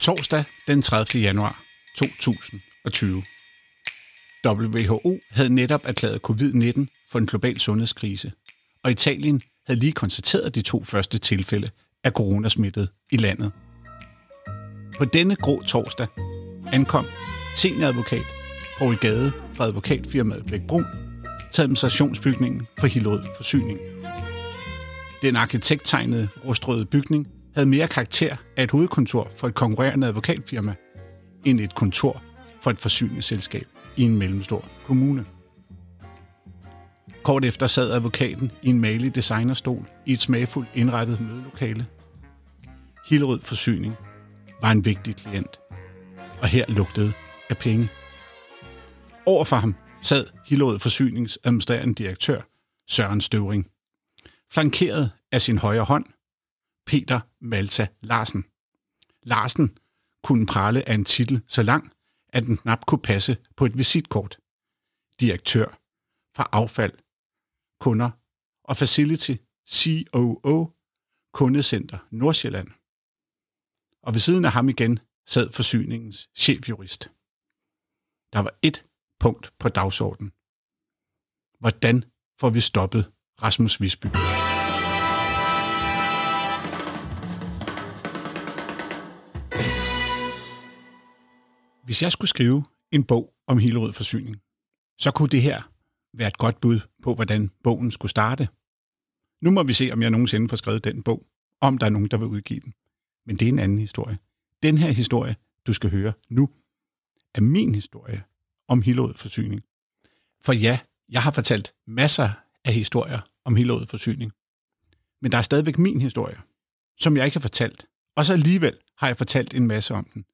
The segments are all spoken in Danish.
Torsdag den 30. januar 2020. WHO havde netop erklæret covid-19 for en global sundhedskrise, og Italien havde lige konstateret de 2 første tilfælde af coronasmittet i landet. På denne grå torsdag ankom senioradvokat Poul Gade fra advokatfirmaet Bech-Bruun til administrationsbygningen for Hillerød Forsyning. Den arkitekttegnede rustrøde bygning havde mere karakter af et hovedkontor for et konkurrerende advokatfirma end et kontor for et forsyningsselskab i en mellemstor kommune. Kort efter sad advokaten i en malig designerstol i et smagfuldt indrettet mødelokale. Hillerød Forsyning var en vigtig klient, og her lugtede af penge. Overfor ham sad Hillerød Forsynings administrerende direktør Søren Støvring, flankeret af sin højre hånd, Peter Malta Larsen. Larsen kunne prale af en titel så lang, at den knap kunne passe på et visitkort. Direktør for affald, kunder og facility COO, Kundecenter Nordsjælland. Og ved siden af ham igen sad forsyningens chefjurist. Der var ét punkt på dagsordenen. Hvordan får vi stoppet Rasmus Visby? Hvis jeg skulle skrive en bog om Hillerød Forsyning, så kunne det her være et godt bud på, hvordan bogen skulle starte. Nu må vi se, om jeg nogensinde får skrevet den bog, om der er nogen, der vil udgive den. Men det er en anden historie. Den her historie, du skal høre nu, er min historie om Hillerød Forsyning. For ja, jeg har fortalt masser af historier om Hillerød Forsyning. Men der er stadigvæk min historie, som jeg ikke har fortalt. Og så alligevel har jeg fortalt en masse om den.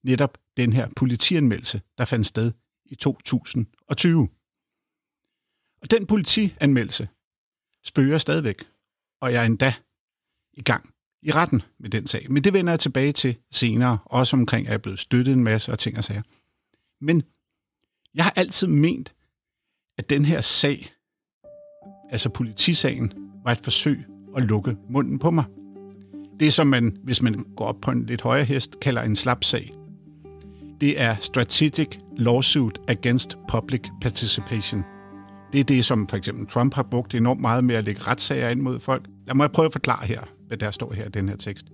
Netop den her politianmeldelse, der fandt sted i 2020. Og den politianmeldelse spørger stadigvæk, og jeg er endda i gang i retten med den sag. Men det vender jeg tilbage til senere, også omkring, at jeg er blevet støttet en masse og ting og sager. Men jeg har altid ment, at den her sag, altså politisagen, var et forsøg at lukke munden på mig. Det er som man, hvis man går op på en lidt højere hest, kalder en slapsag. Det er Strategic Lawsuit Against Public Participation. Det er det, som for eksempel Trump har brugt enormt meget med at lægge retssager ind mod folk. Lad mig prøve at forklare her, hvad der står her i den her tekst.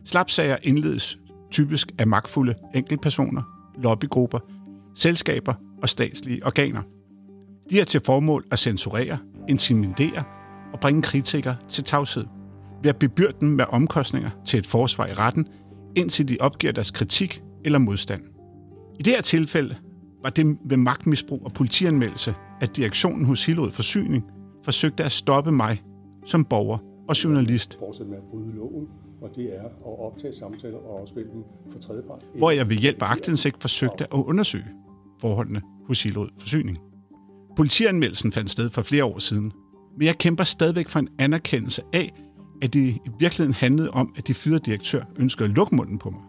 Slapsager indledes typisk af magtfulde enkeltpersoner, lobbygrupper, selskaber og statslige organer. De har til formål at censurere, intimidere og bringe kritikere til tavshed ved at bebyrde dem med omkostninger til et forsvar i retten, indtil de opgiver deres kritik eller modstand. I det her tilfælde var det ved magtmisbrug og politianmeldelse, at direktionen hos Hillerød Forsyning forsøgte at stoppe mig som borger og journalist. Fortsætte med at bryde loven, og det er at optage samtaler og afspille dem for tredjepart. Hvor jeg ved hjælp af aktindsigt forsøgte at undersøge forholdene hos Hillerød Forsyning. Politianmeldelsen fandt sted for flere år siden, men jeg kæmper stadigvæk for en anerkendelse af, at det i virkeligheden handlede om, at de fyrede direktør ønskede at lukke munden på mig.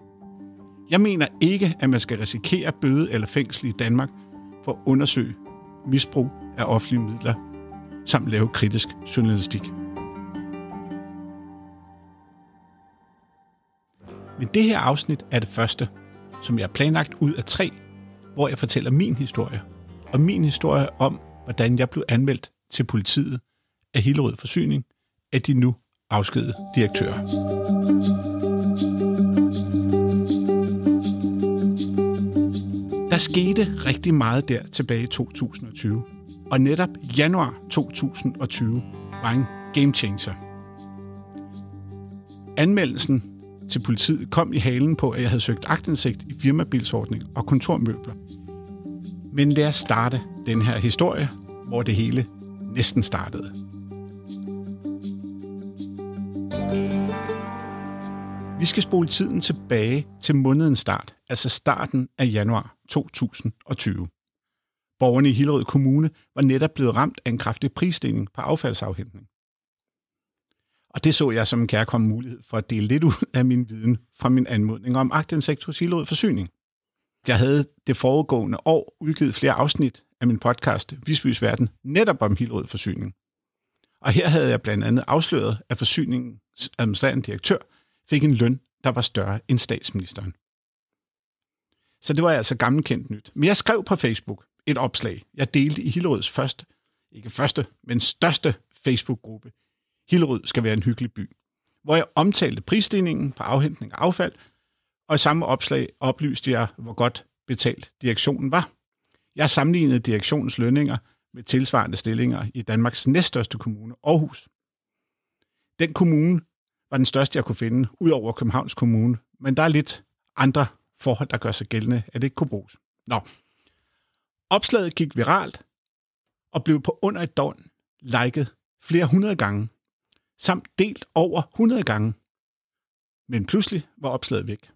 Jeg mener ikke, at man skal risikere bøde eller fængsel i Danmark for at undersøge misbrug af offentlige midler samt lave kritisk journalistik. Men det her afsnit er det første, som jeg har planlagt ud af 3, hvor jeg fortæller min historie. Og min historie om, hvordan jeg blev anmeldt til politiet af Hillerød Forsyning, af de nu afskedede direktører. Der skete rigtig meget der tilbage i 2020, og netop januar 2020 var en game changer. Anmeldelsen til politiet kom i halen på, at jeg havde søgt aktindsigt i firmabilsordning og kontormøbler. Men lad os starte den her historie, hvor det hele næsten startede. Vi skal spole tiden tilbage til månedens start, altså starten af januar 2020. Borgerne i Hillerød Kommune var netop blevet ramt af en kraftig prisstigning på affaldsafhentning. Og det så jeg som en kærkommen mulighed for at dele lidt ud af min viden fra min anmodning om aktindsigt hos Hillerød Forsyning. Jeg havde det foregående år udgivet flere afsnit af min podcast Visbys Verden netop om Hillerød Forsyning. Og her havde jeg blandt andet afsløret, at forsyningens administrerende direktør fik en løn, der var større end statsministeren. Så det var altså gammelkendt nyt. Men jeg skrev på Facebook et opslag, jeg delte i Hillerøds største Facebook-gruppe. Hillerød skal være en hyggelig by. Hvor jeg omtalte prisstigningen på afhentning af affald, og i samme opslag oplyste jeg, hvor godt betalt direktionen var. Jeg sammenlignede direktionens lønninger med tilsvarende stillinger i Danmarks næststørste kommune, Aarhus. Den kommune var den største, jeg kunne finde, ud over Københavns Kommune, men der er lidt andre forhold, der gør sig gældende, at det ikke kunne bruges. Opslaget gik viralt og blev på under et døgn liket flere 100 gange, samt delt over 100 gange. Men pludselig var opslaget væk.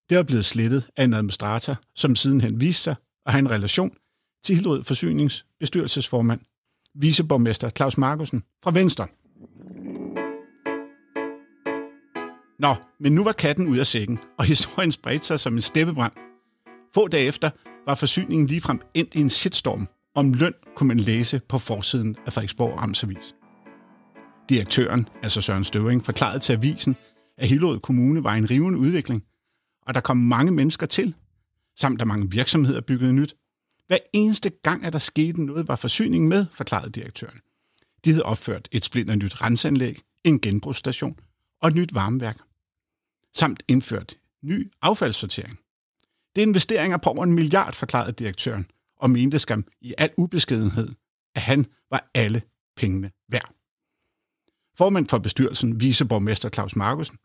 Det var blevet slettet af en administrator, som sidenhen viste sig at have en relation til Hillerød Forsynings bestyrelsesformand, viceborgmester Claus Markussen fra Venstre. Men nu var katten ud af sækken, og historien spredte sig som en steppebrand. Få dage efter var forsyningen ligefrem endt i en shitstorm. Om løn kunne man læse på forsiden af Frederiksborg Amtsavis. Direktøren, altså Søren Støvring, forklarede til avisen, at Hillerød Kommune var en rivende udvikling, og der kom mange mennesker til, samt at mange virksomheder byggede nyt. Hver eneste gang, at der skete noget, var forsyningen med, forklarede direktøren. De havde opført et splinternyt renseanlæg, en genbrugsstation og et nyt varmeværk, samt indført ny affaldssortering. Det er investeringer på over 1 milliard, forklarede direktøren, og mente skam i al ubeskedenhed, at han var alle pengene værd. Formand for bestyrelsen, viceborgmester Claus Markussen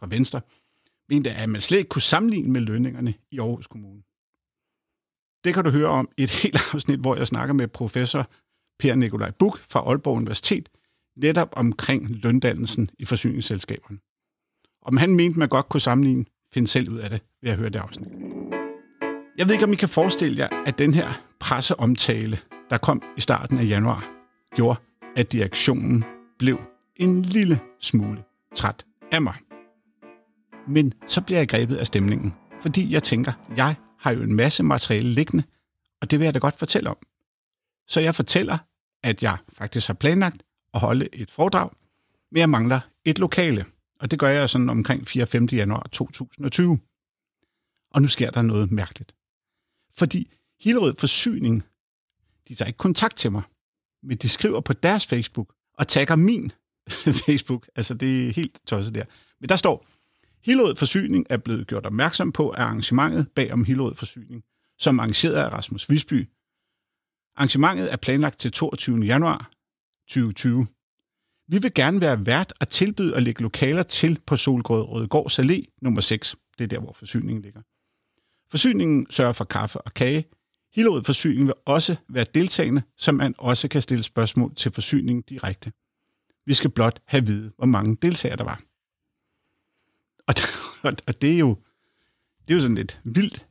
fra Venstre, mente, at man slet ikke kunne sammenligne med lønningerne i Aarhus Kommune. Det kan du høre om i et helt afsnit, hvor jeg snakker med professor Per Nikolaj Buch fra Aalborg Universitet, netop omkring løndannelsen i forsyningsselskaberne. Om han mente, man godt kunne sammenligne, find selv ud af det, ved at høre det afsnit. Jeg ved ikke, om I kan forestille jer, at den her presseomtale, der kom i starten af januar, gjorde, at direktionen blev en lille smule træt af mig. Men så bliver jeg grebet af stemningen, fordi jeg tænker, jeg har jo en masse materiale liggende, og det vil jeg da godt fortælle om. Så jeg fortæller, at jeg faktisk har planlagt at holde et foredrag, men jeg mangler et lokale, og det gør jeg sådan omkring 4. 5. januar 2020. Og nu sker der noget mærkeligt. Fordi Hillerød Forsyning, de tager ikke kontakt til mig, men de skriver på deres Facebook og tagger min Facebook. Altså det er helt tosset der. Men der står, Hillerød Forsyning er blevet gjort opmærksom på af arrangementet bag om Hillerød Forsyning, som arrangeret af Rasmus Visby. Arrangementet er planlagt til 22. januar 2020. Vi vil gerne være vært og tilbyde at lægge lokaler til på Solrødgårds Allé nummer 6. Det er der, hvor forsyningen ligger. Forsyningen sørger for kaffe og kage. Hillerød Forsyning vil også være deltagende, så man også kan stille spørgsmål til forsyningen direkte. Vi skal blot have at vide, hvor mange deltagere der var. Og det er jo sådan lidt vildt.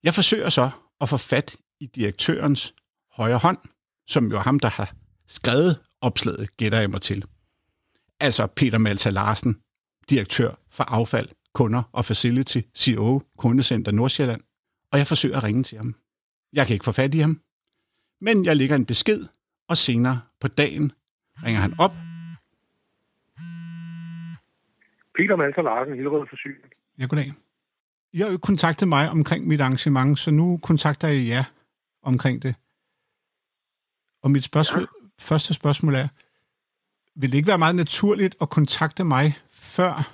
Jeg forsøger så at få fat i direktørens højre hånd, som jo er ham, der har skrevet opslaget, gætter jeg mig til. Altså Peter Malta Larsen, direktør for affald, kunder og facility, CEO, Kundecenter Nordsjælland. Og jeg forsøger at ringe til ham. Jeg kan ikke få fat i ham, men jeg lægger en besked, og senere på dagen ringer han op. Peter Malta Larsen, Hillerød Forsyning. Ja, goddag. I har jo kontaktet mig omkring mit arrangement, så nu kontakter jeg jer omkring det. Og mit første spørgsmål er, vil det ikke være meget naturligt at kontakte mig før,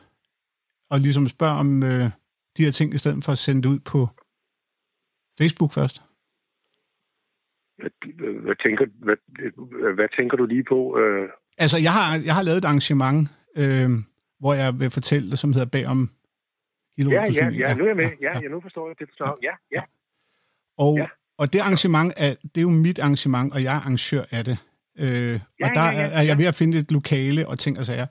og ligesom spørge om de her ting, i stedet for at sende det ud på Facebook først? Hvad tænker du lige på? Altså, jeg har lavet et arrangement, hvor jeg vil fortælle, som hedder Bag om Hillerød Forsyning. Ja, nu er jeg med. Ja, nu forstår jeg det. Ja. Og det arrangement, det er jo mit arrangement, og jeg er arrangør af det. Og der er jeg ved at finde et lokale og ting og sager.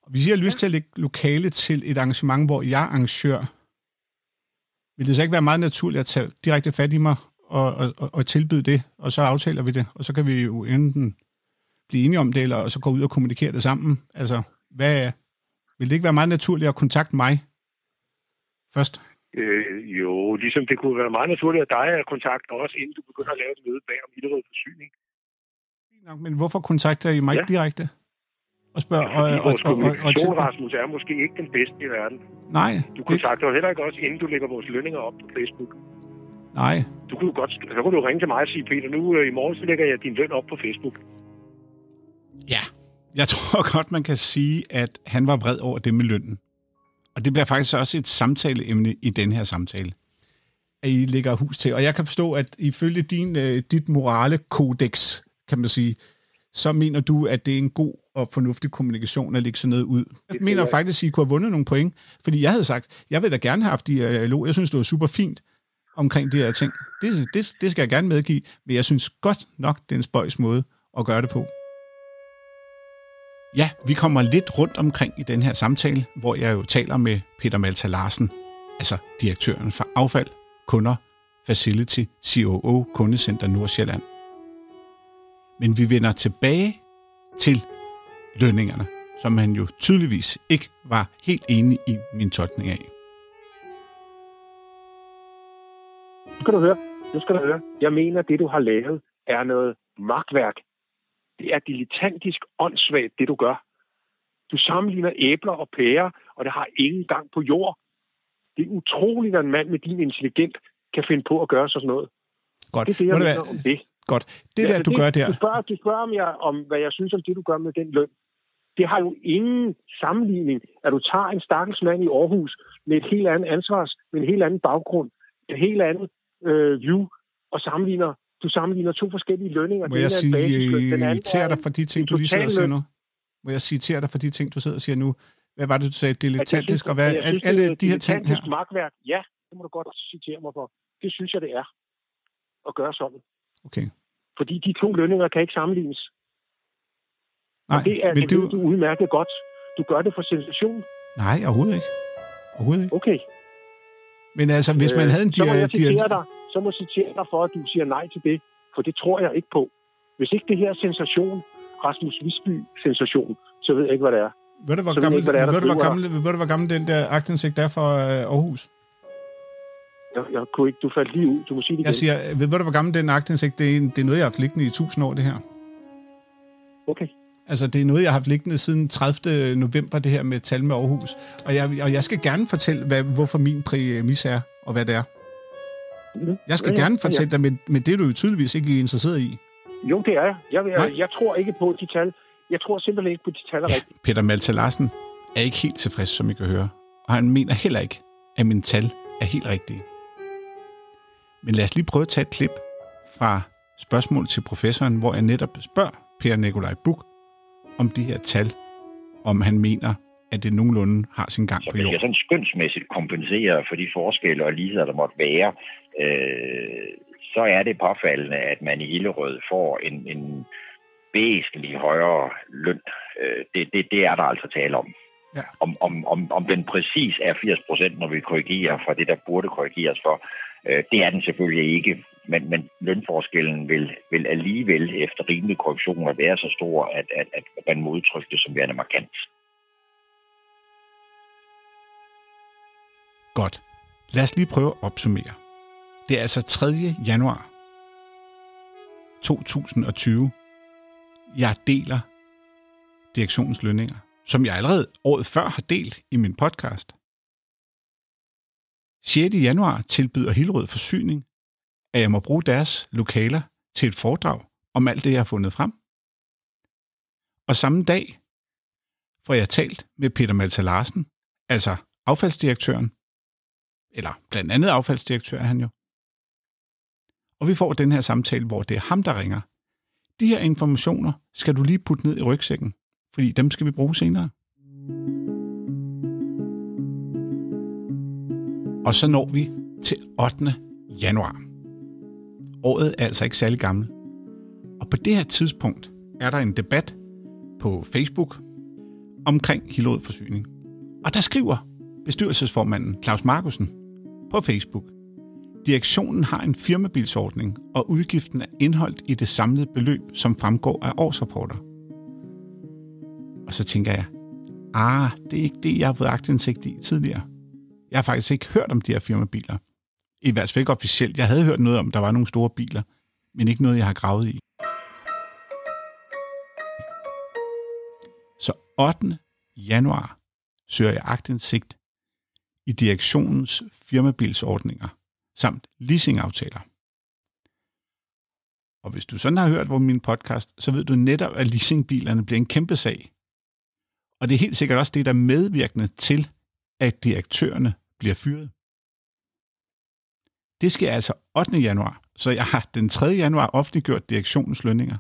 Og hvis I har lyst til at lægge lokale til et arrangement, hvor jeg er arrangør, vil det så ikke være meget naturligt at tage direkte fat i mig og tilbyde det, og så aftaler vi det, og så kan vi jo enten blive enige om det, eller så gå ud og kommunikere det sammen. Altså, vil det ikke være meget naturligt at kontakte mig først? Jo, ligesom det kunne være meget naturligt, at dig er kontakter også, inden du begynder at lave et møde bag om Hillerød Forsyning. Men hvorfor kontakter I mig ikke direkte? og spørger... Vores kommunikation, Rasmus, er måske ikke den bedste i verden. Nej. Du kontakter heller ikke også, inden du lægger vores lønninger op på Facebook. Nej. Så kunne du ringe til mig og sige, Peter, nu i morgen så lægger jeg din løn op på Facebook. Ja, jeg tror godt, man kan sige, at han var vred over det med lønnen. Og det bliver faktisk også et samtaleemne i den her samtale, at I lægger hus til. Og jeg kan forstå, at ifølge dit morale-kodex, kan man sige, så mener du, at det er en god og fornuftig kommunikation at lægge sådan noget ud. Jeg mener faktisk, at I kunne have vundet nogle point, fordi jeg havde sagt, jeg vil da gerne have haft dialog. Jeg synes, det var super fint omkring de her ting. Det skal jeg gerne medgive, men jeg synes godt nok, det er en spøjs måde at gøre det på. Ja, vi kommer lidt rundt omkring i den her samtale, hvor jeg jo taler med Peter Maltha Larsen, altså direktøren for Affald, Kunder, Facility, COO, Kundecenter Nordsjælland. Men vi vender tilbage til lønningerne, som han jo tydeligvis ikke var helt enig i min tolkning af. Nu skal du høre. Jeg mener, at det, du har lavet, er noget magtværk. Det er dilettantisk åndssvagt, det du gør. Du sammenligner æbler og pærer, og det har ingen gang på jord. Det er utroligt, at en mand med din intelligens kan finde på at gøre sådan noget. Godt. Det er det, jeg mener om det. Godt. Det der, du gør der... Du spørger om, hvad jeg synes om det, du gør med den løn. Det har jo ingen sammenligning, at du tager en stakkels mand i Aarhus med et helt andet ansvars, med en helt anden baggrund, et helt andet view, og du sammenligner to forskellige lønninger. Må jeg citere dig for de ting, du lige sidder og siger nu? Må jeg citere dig for de ting, du sidder og siger nu? Hvad var det, du sagde? Dilettantisk, og hvad alle de her ting her? Magtværk, ja, det må du godt citere mig for. Det synes jeg, det er at gøre sådan. Okay. Fordi de to lønninger kan ikke sammenlignes. Nej, og det er men det du udmærket godt. Du gør det for sensation. Nej, overhovedet ikke. Okay. Men altså, hvis man havde en så må jeg citere dig for, at du siger nej til det. For det tror jeg ikke på. Hvis ikke det her sensation, Rasmus Visby-sensation, så ved jeg ikke, hvad det er. Ved du, hvor gammel den der aktindsigt er for Aarhus? Jeg kunne ikke, du faldt lige ud. Du må sige det igen. Jeg siger, ved du, hvor gammel den aktindsigt, det er noget, jeg har haft liggende i 1000 år, det her. Okay. Altså, det er noget, jeg har haft liggende siden 30. november, det her med tal med Aarhus. Og jeg skal gerne fortælle, hvorfor min præmis er, og hvad det er. Jeg skal gerne fortælle dig, men det er du jo tydeligvis ikke interesseret i. Jo, det er jeg. Jeg tror ikke på de tal. Jeg tror simpelthen ikke på de tal rigtigt. Peter Maltha Larsen er ikke helt tilfreds, som I kan høre. Og han mener heller ikke, at mine tal er helt rigtige. Men lad os lige prøve at tage et klip fra spørgsmål til professoren, hvor jeg netop spørger Per Nikolaj Buch om de her tal, om han mener, at det nogenlunde har sin gang på jorden. Så hvis jeg sådan skønsmæssigt kompenserer for de forskelle og ligheder, der måtte være, så er det påfaldende, at man i Hillerød får en væsentlig højere løn. Det er der altså tale om. Ja. Om den præcis er 80%, når vi korrigerer fra det, der burde korrigeres for, det er den selvfølgelig ikke. Men lønforskellen vil alligevel efter rimelige korrektioner være så stor, at man må udtrykke det som værende markant. Godt. Lad os lige prøve at opsummere. Det er altså 3. januar 2020. Jeg deler direktionens lønninger, som jeg allerede året før har delt i min podcast. 6. januar tilbyder Hillerød Forsyning, at jeg må bruge deres lokaler til et foredrag om alt det, jeg har fundet frem. Og samme dag får jeg talt med Peter Maltha Larsen, altså affaldsdirektøren, eller blandt andet affaldsdirektør er han jo. Og vi får den her samtale, hvor det er ham, der ringer. De her informationer skal du lige putte ned i rygsækken, fordi dem skal vi bruge senere. Og så når vi til 8. januar. Året er altså ikke særlig gammel. Og på det her tidspunkt er der en debat på Facebook omkring Hillerød Forsyning. Og der skriver bestyrelsesformanden Claus Markussen på Facebook: direktionen har en firmabilsordning, og udgiften er indholdt i det samlede beløb, som fremgår af årsrapporter. Og så tænker jeg, det er ikke det, jeg har fået aktindsigt i tidligere. Jeg har faktisk ikke hørt om de her firmabiler. I hvert fald ikke officielt. Jeg havde hørt noget om, der var nogle store biler, men ikke noget, jeg har gravet i. Så 8. januar søger jeg aktindsigt i direktionens firmabilsordninger samt leasingaftaler. Og hvis du sådan har hørt på min podcast, så ved du netop, at leasingbilerne bliver en kæmpe sag. Og det er helt sikkert også det, der er medvirkende til, at direktørerne bliver fyret. Det sker altså 8. januar, så jeg har den 3. januar offentliggjort direktionens lønninger.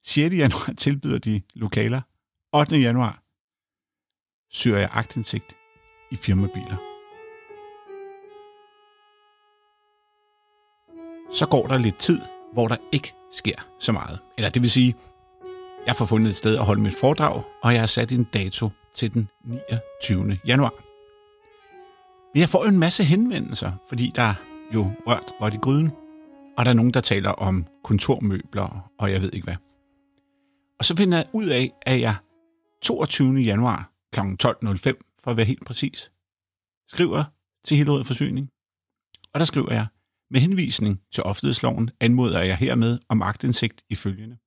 6. januar tilbyder de lokaler. 8. januar søger jeg aktindsigt i firmabiler. Så går der lidt tid, hvor der ikke sker så meget. Eller det vil sige, jeg får fundet et sted at holde mit foredrag, og jeg har sat en dato til den 29. januar. Men jeg får jo en masse henvendelser, fordi der er jo rørt godt i gryden, og der er nogen, der taler om kontormøbler, og jeg ved ikke hvad. Og så finder jeg ud af, at jeg 22. januar kl. 12.05, for at være helt præcis, skriver til Hillerød Forsyning. Og der skriver jeg, med henvisning til offentlighedsloven anmoder jeg hermed om aktindsigt i følgende.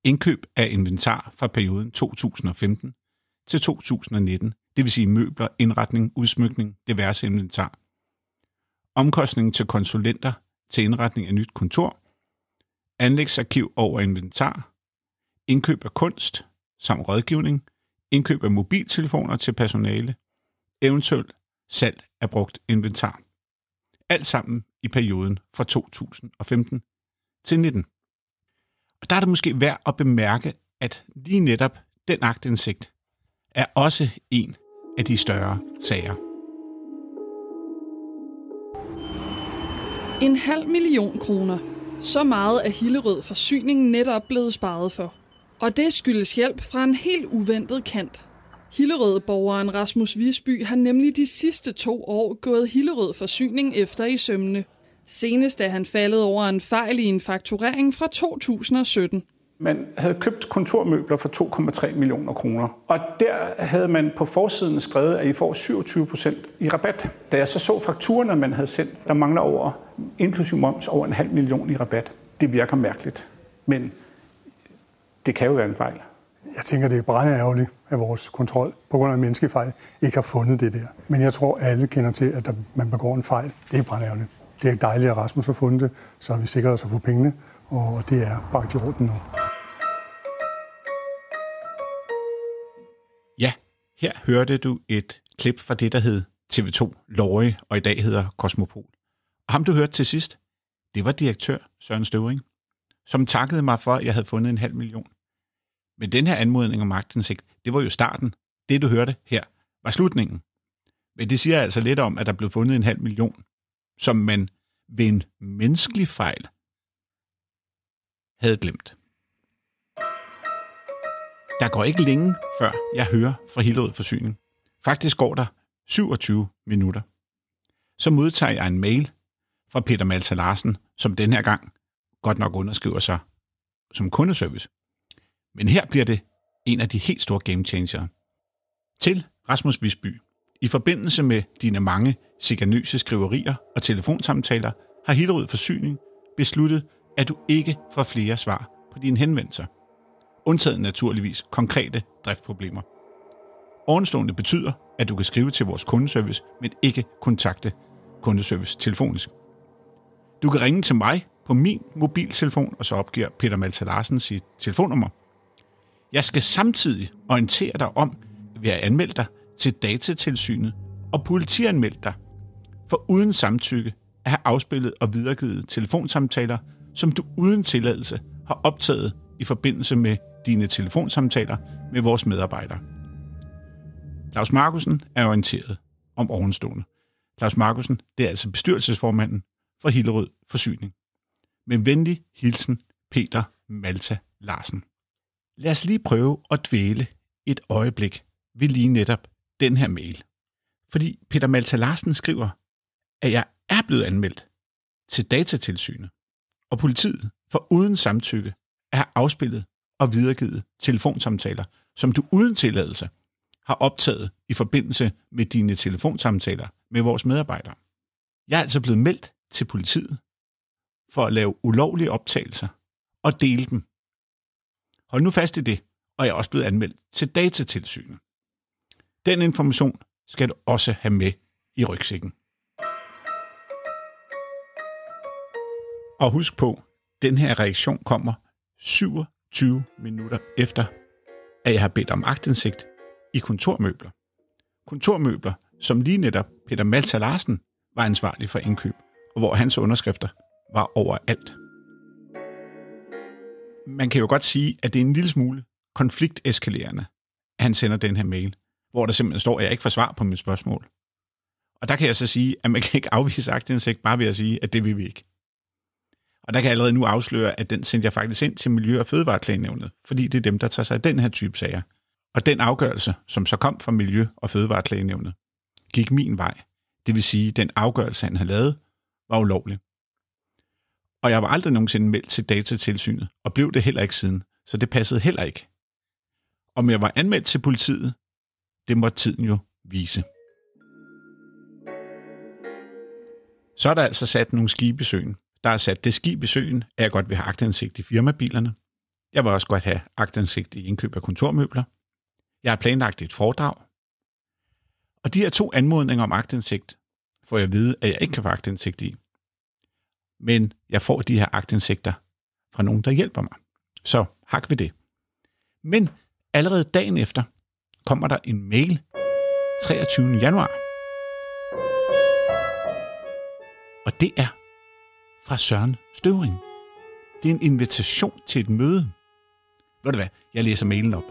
Indkøb af inventar fra perioden 2015 til 2019, det vil sige møbler, indretning, udsmykning, diverse inventar. Omkostningen til konsulenter til indretning af nyt kontor, anlægsarkiv over inventar, indkøb af kunst samt rådgivning, indkøb af mobiltelefoner til personale, eventuelt salg af brugt inventar. Alt sammen i perioden fra 2015 til 19. Og der er det måske værd at bemærke, at lige netop den aktindsigt er også en af de større sager. 500.000 kroner. Så meget er Hillerød Forsyning netop blevet sparet for. Og det skyldes hjælp fra en helt uventet kant. Hillerød-borgeren Rasmus Visby har nemlig de sidste 2 år gået Hillerød Forsyning efter i sømmene. Senest er han faldet over en fejl i en fakturering fra 2017. Man havde købt kontormøbler for 2,3 millioner kroner. Og der havde man på forsiden skrevet, at I får 27% i rabat. Da jeg så fakturerne, man havde sendt, der mangler over, inklusive moms, over 0,5 million i rabat. Det virker mærkeligt, men det kan jo være en fejl. Jeg tænker, det er brandærgerligt, at vores kontrol på grund af menneskefejl ikke har fundet det der. Men jeg tror, alle kender til, at man begår en fejl. Det er brandærgerligt. Det er dejligt, at Rasmus har fundet det, så har vi sikret os at få pengene, og det er bragt i orden nu. Ja, her hørte du et klip fra det, der hed TV2 Lorry, og i dag hedder Cosmopol. Og ham, du hørte til sidst, det var direktør Søren Støvring, som takkede mig for, at jeg havde fundet 0,5 million. Men den her anmodning om aktindsigt, det var jo starten. Det, du hørte her, var slutningen. Men det siger altså lidt om, at der blev fundet 0,5 million, som man ved en menneskelig fejl havde glemt. Der går ikke længe, før jeg hører fra Hillerød Forsyning. Faktisk går der 27 minutter. Så modtager jeg en mail fra Peter Malta Larsen, som den her gang godt nok underskriver sig som kundeservice. Men her bliver det en af de helt store game changer. Til Rasmus Visby. I forbindelse med dine mange chikanøse skriverier og telefonsamtaler har Hillerød Forsyning besluttet, at du ikke får flere svar på dine henvendelser. Undtaget naturligvis konkrete driftproblemer. Ovenstående betyder, at du kan skrive til vores kundeservice, men ikke kontakte kundeservice telefonisk. Du kan ringe til mig på min mobiltelefon, og så opgiver Peter Malta Larsen sit telefonnummer. Jeg skal samtidig orientere dig om, at vi har anmeldt dig til Datatilsynet og politianmeldt dig for uden samtykke at have afspillet og videregivet telefonsamtaler, som du uden tilladelse har optaget i forbindelse med dine telefonsamtaler med vores medarbejdere. Claus Markussen er orienteret om ovenstående. Claus Markussen, det er altså bestyrelsesformanden for Hillerød Forsyning. Med venlig hilsen, Peter Malta Larsen. Lad os lige prøve at dvæle et øjeblik ved lige netop den her mail. Fordi Peter Malta Larsen skriver, at jeg er blevet anmeldt til Datatilsynet og politiet for uden samtykke at have afspillet og videregivet telefonsamtaler, som du uden tilladelse har optaget i forbindelse med dine telefonsamtaler med vores medarbejdere. Jeg er altså blevet meldt til politiet for at lave ulovlige optagelser og dele dem. Hold nu fast i det. og jeg er også blevet anmeldt til Datatilsynet. Den information skal du også have med i rygsækken. Og husk på, den her reaktion kommer 27 minutter efter, at jeg har bedt om aktindsigt i kontormøbler. Kontormøbler, som lige netop Peter Maltha Larsen var ansvarlig for indkøb, og hvor hans underskrifter var overalt. Man kan jo godt sige, at det er en lille smule konflikteskalerende, at han sender den her mail, hvor der simpelthen står, at jeg ikke får svar på mit spørgsmål. Og der kan jeg så sige, at man kan ikke afvise aktindsigt bare ved at sige, at det vil vi ikke. Og der kan jeg allerede nu afsløre, at den sendte jeg faktisk ind til Miljø- og Fødevareklagenævnet, fordi det er dem, der tager sig af den her type sager. Og den afgørelse, som så kom fra Miljø- og Fødevareklagenævnet, gik min vej. Det vil sige, at den afgørelse, han havde lavet, var ulovlig. Og jeg var aldrig nogensinde meldt til Datatilsynet, og blev det heller ikke siden, så det passede heller ikke. Om jeg var anmeldt til politiet, det må tiden jo vise. Så er der altså sat nogle skibe i søen. Der er sat det skib i søen, at jeg godt vil have aktindsigt i firmabilerne. Jeg vil også godt have aktindsigt i indkøb af kontormøbler. Jeg har planlagt et foredrag. Og de her 2 anmodninger om aktindsigt får jeg at vide, at jeg ikke kan få aktindsigt i. Men jeg får de her aktindsigter fra nogen, der hjælper mig. Så hak ved det. Men allerede dagen efter kommer der en mail 23. januar. Og det er fra Søren Støvring. Det er en invitation til et møde. Ved du hvad? Jeg læser mailen op.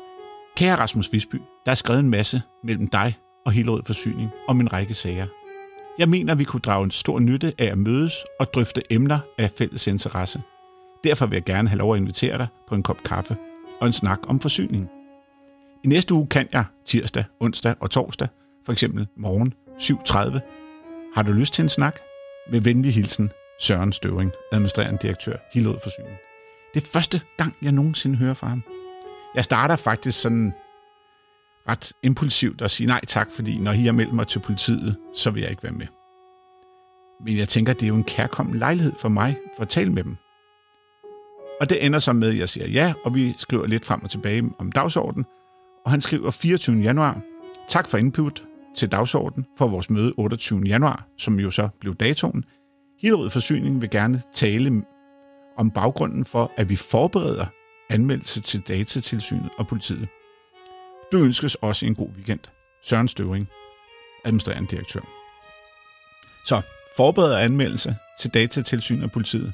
Kære Rasmus Visby, der er skrevet en masse mellem dig og Hillerød Forsyning om en række sager. Jeg mener, vi kunne drage en stor nytte af at mødes og drøfte emner af fælles interesse. Derfor vil jeg gerne have lov at invitere dig på en kop kaffe og en snak om forsyning. I næste uge kan jeg tirsdag, onsdag og torsdag, for eksempel morgen 7:30. Har du lyst til en snak? Med venlig hilsen, Søren Støvring, administrerende direktør, Hillerød Forsyning. Det er første gang, jeg nogensinde hører fra ham. Jeg starter faktisk sådan ret impulsivt at sige nej tak, fordi når I har meldt mig til politiet, så vil jeg ikke være med. Men jeg tænker, det er jo en kærkommen lejlighed for mig for at tale med dem. Og det ender så med, at jeg siger ja, og vi skriver lidt frem og tilbage om dagsordenen. Og han skriver 24. januar, tak for input til dagsordenen for vores møde 28. januar, som jo så blev datoen. Hillerød Forsyning vil gerne tale om baggrunden for, at vi forbereder anmeldelse til Datatilsynet og politiet. Du ønskes også en god weekend. Søren Støvring, administrerende direktør. Så forbereder anmeldelse til Datatilsynet og politiet.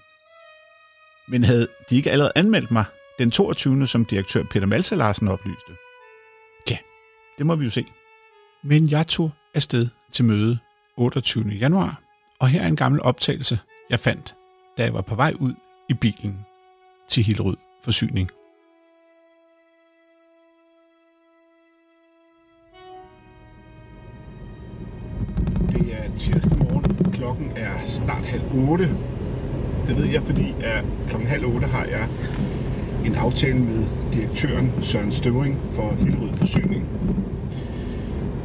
Men havde de ikke allerede anmeldt mig den 22. som direktør Peter Maltha Larsen oplyste? Ja, det må vi jo se. Men jeg tog afsted til møde 28. januar, og her er en gammel optagelse, jeg fandt, da jeg var på vej ud i bilen til Hillerød Forsyning. Det er tirsdag morgen. Klokken er snart 7:30. Det ved jeg, fordi at klokken 7:30 har jeg en aftale med direktøren Søren Støvring for Hillerød Forsyning.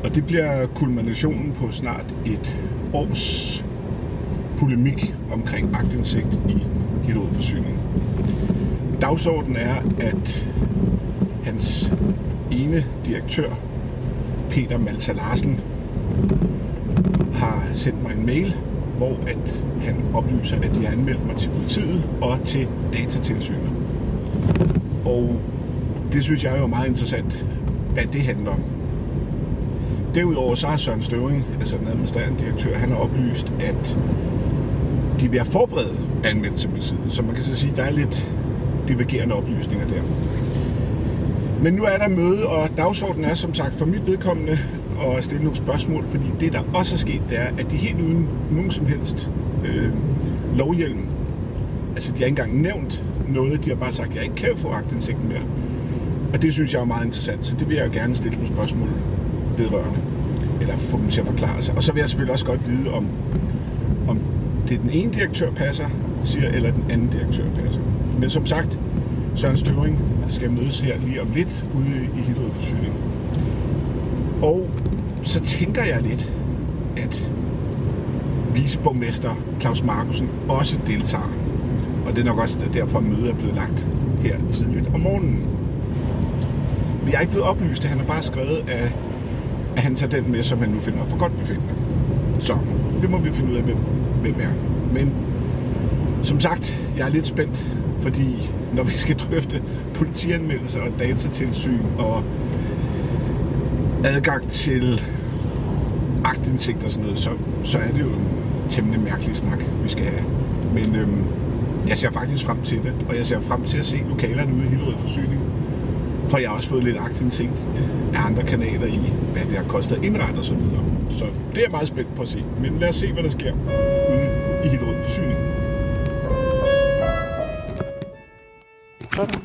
Og det bliver kulminationen på snart et års polemik omkring aktindsigt i Hillerød Forsyning. Dagsordenen er, at hans ene direktør, Peter Maltha Larsen, har sendt mig en mail, hvor at han oplyser, at de har anmeldt mig til politiet og til Datatilsynet. Og det synes jeg er jo meget interessant, hvad det handler om. Derudover så har Søren Støvring, altså den administrerende direktør, han har oplyst, at de vil have forberedt anmeldt til politiet. Så man kan så sige, at der er lidt divergerende oplysninger der. Men nu er der møde, og dagsordenen er som sagt for mit vedkommende at stille nogle spørgsmål, fordi det, der også er sket, det er, at de helt uden nogen som helst lovhjelm, altså de har ikke engang nævnt noget, de har bare sagt, at jeg ikke kan få aktindsigten mere. Og det synes jeg er meget interessant, så det vil jeg gerne stille nogle spørgsmål vedrørende, eller få dem til at forklare sig. Og så vil jeg selvfølgelig også godt vide, om det er den ene direktør passer, siger, eller den anden direktør passer. Men som sagt, Søren Støvring skal mødes her lige om lidt ude i Hillerød Forsyning. Og så tænker jeg lidt, at viceborgmester Claus Markussen også deltager. Og det er nok også derfor, at mødet er blevet lagt her tidligt om morgenen. Jeg er ikke blevet oplyst, at han har bare skrevet, at han tager den med, som han nu finder for godt befindende. Så det må vi finde ud af, hvem er. Men som sagt, jeg er lidt spændt, fordi når vi skal drøfte politianmeldelser og datatilsyn og adgang til aktindsigt og sådan noget, så er det jo en temmelig mærkelig snak, vi skal have. Men jeg ser faktisk frem til det, og jeg ser frem til at se lokalerne ude i Hillerød Forsyning. For jeg har også fået lidt aktindsigt af andre kanaler i, hvad det har kostet at indrette og så videre. Så det er jeg meget spændt på at se. Men lad os se, hvad der sker ude i Hillerød Forsyning. Sådan.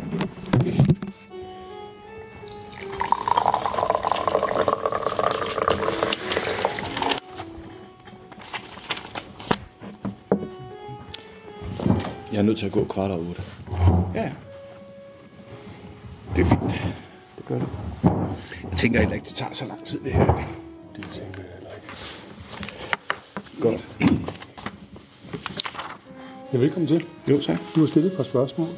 Jeg er nødt til at gå 7:15. Ja. Det er fint. Det gør det. Jeg tænker heller ikke, det tager så lang tid, det her. Det tænker jeg heller ikke. Godt. Ja, velkommen til. Jo, tak. Du har stillet et par spørgsmål.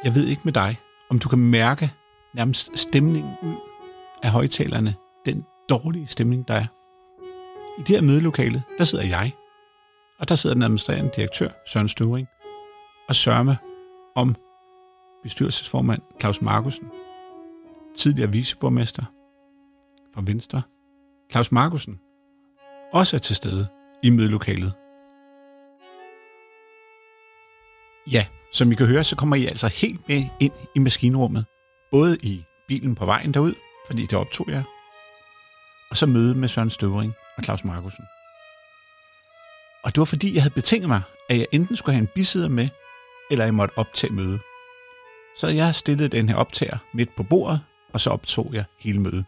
Jeg ved ikke med dig, om du kan mærke nærmest stemningen ud af højtalerne. Den dårlige stemning, der er. I det her mødelokale, der sidder jeg, og der sidder den administrerende direktør, Søren Støvring, og sørger om bestyrelsesformand Claus Markussen, tidligere viceborgmester fra Venstre, Claus Markussen, også er til stede i mødelokalet. Ja, som I kan høre, så kommer I altså helt med ind i maskinrummet, både i bilen på vejen derud, fordi det optog jeg, og så møde med Søren Støvring og Claus Markussen. Og det var fordi, jeg havde betinget mig, at jeg enten skulle have en bisidder med, eller jeg måtte optage møde. Så jeg har stillet den her optager midt på bordet, og så optog jeg hele mødet.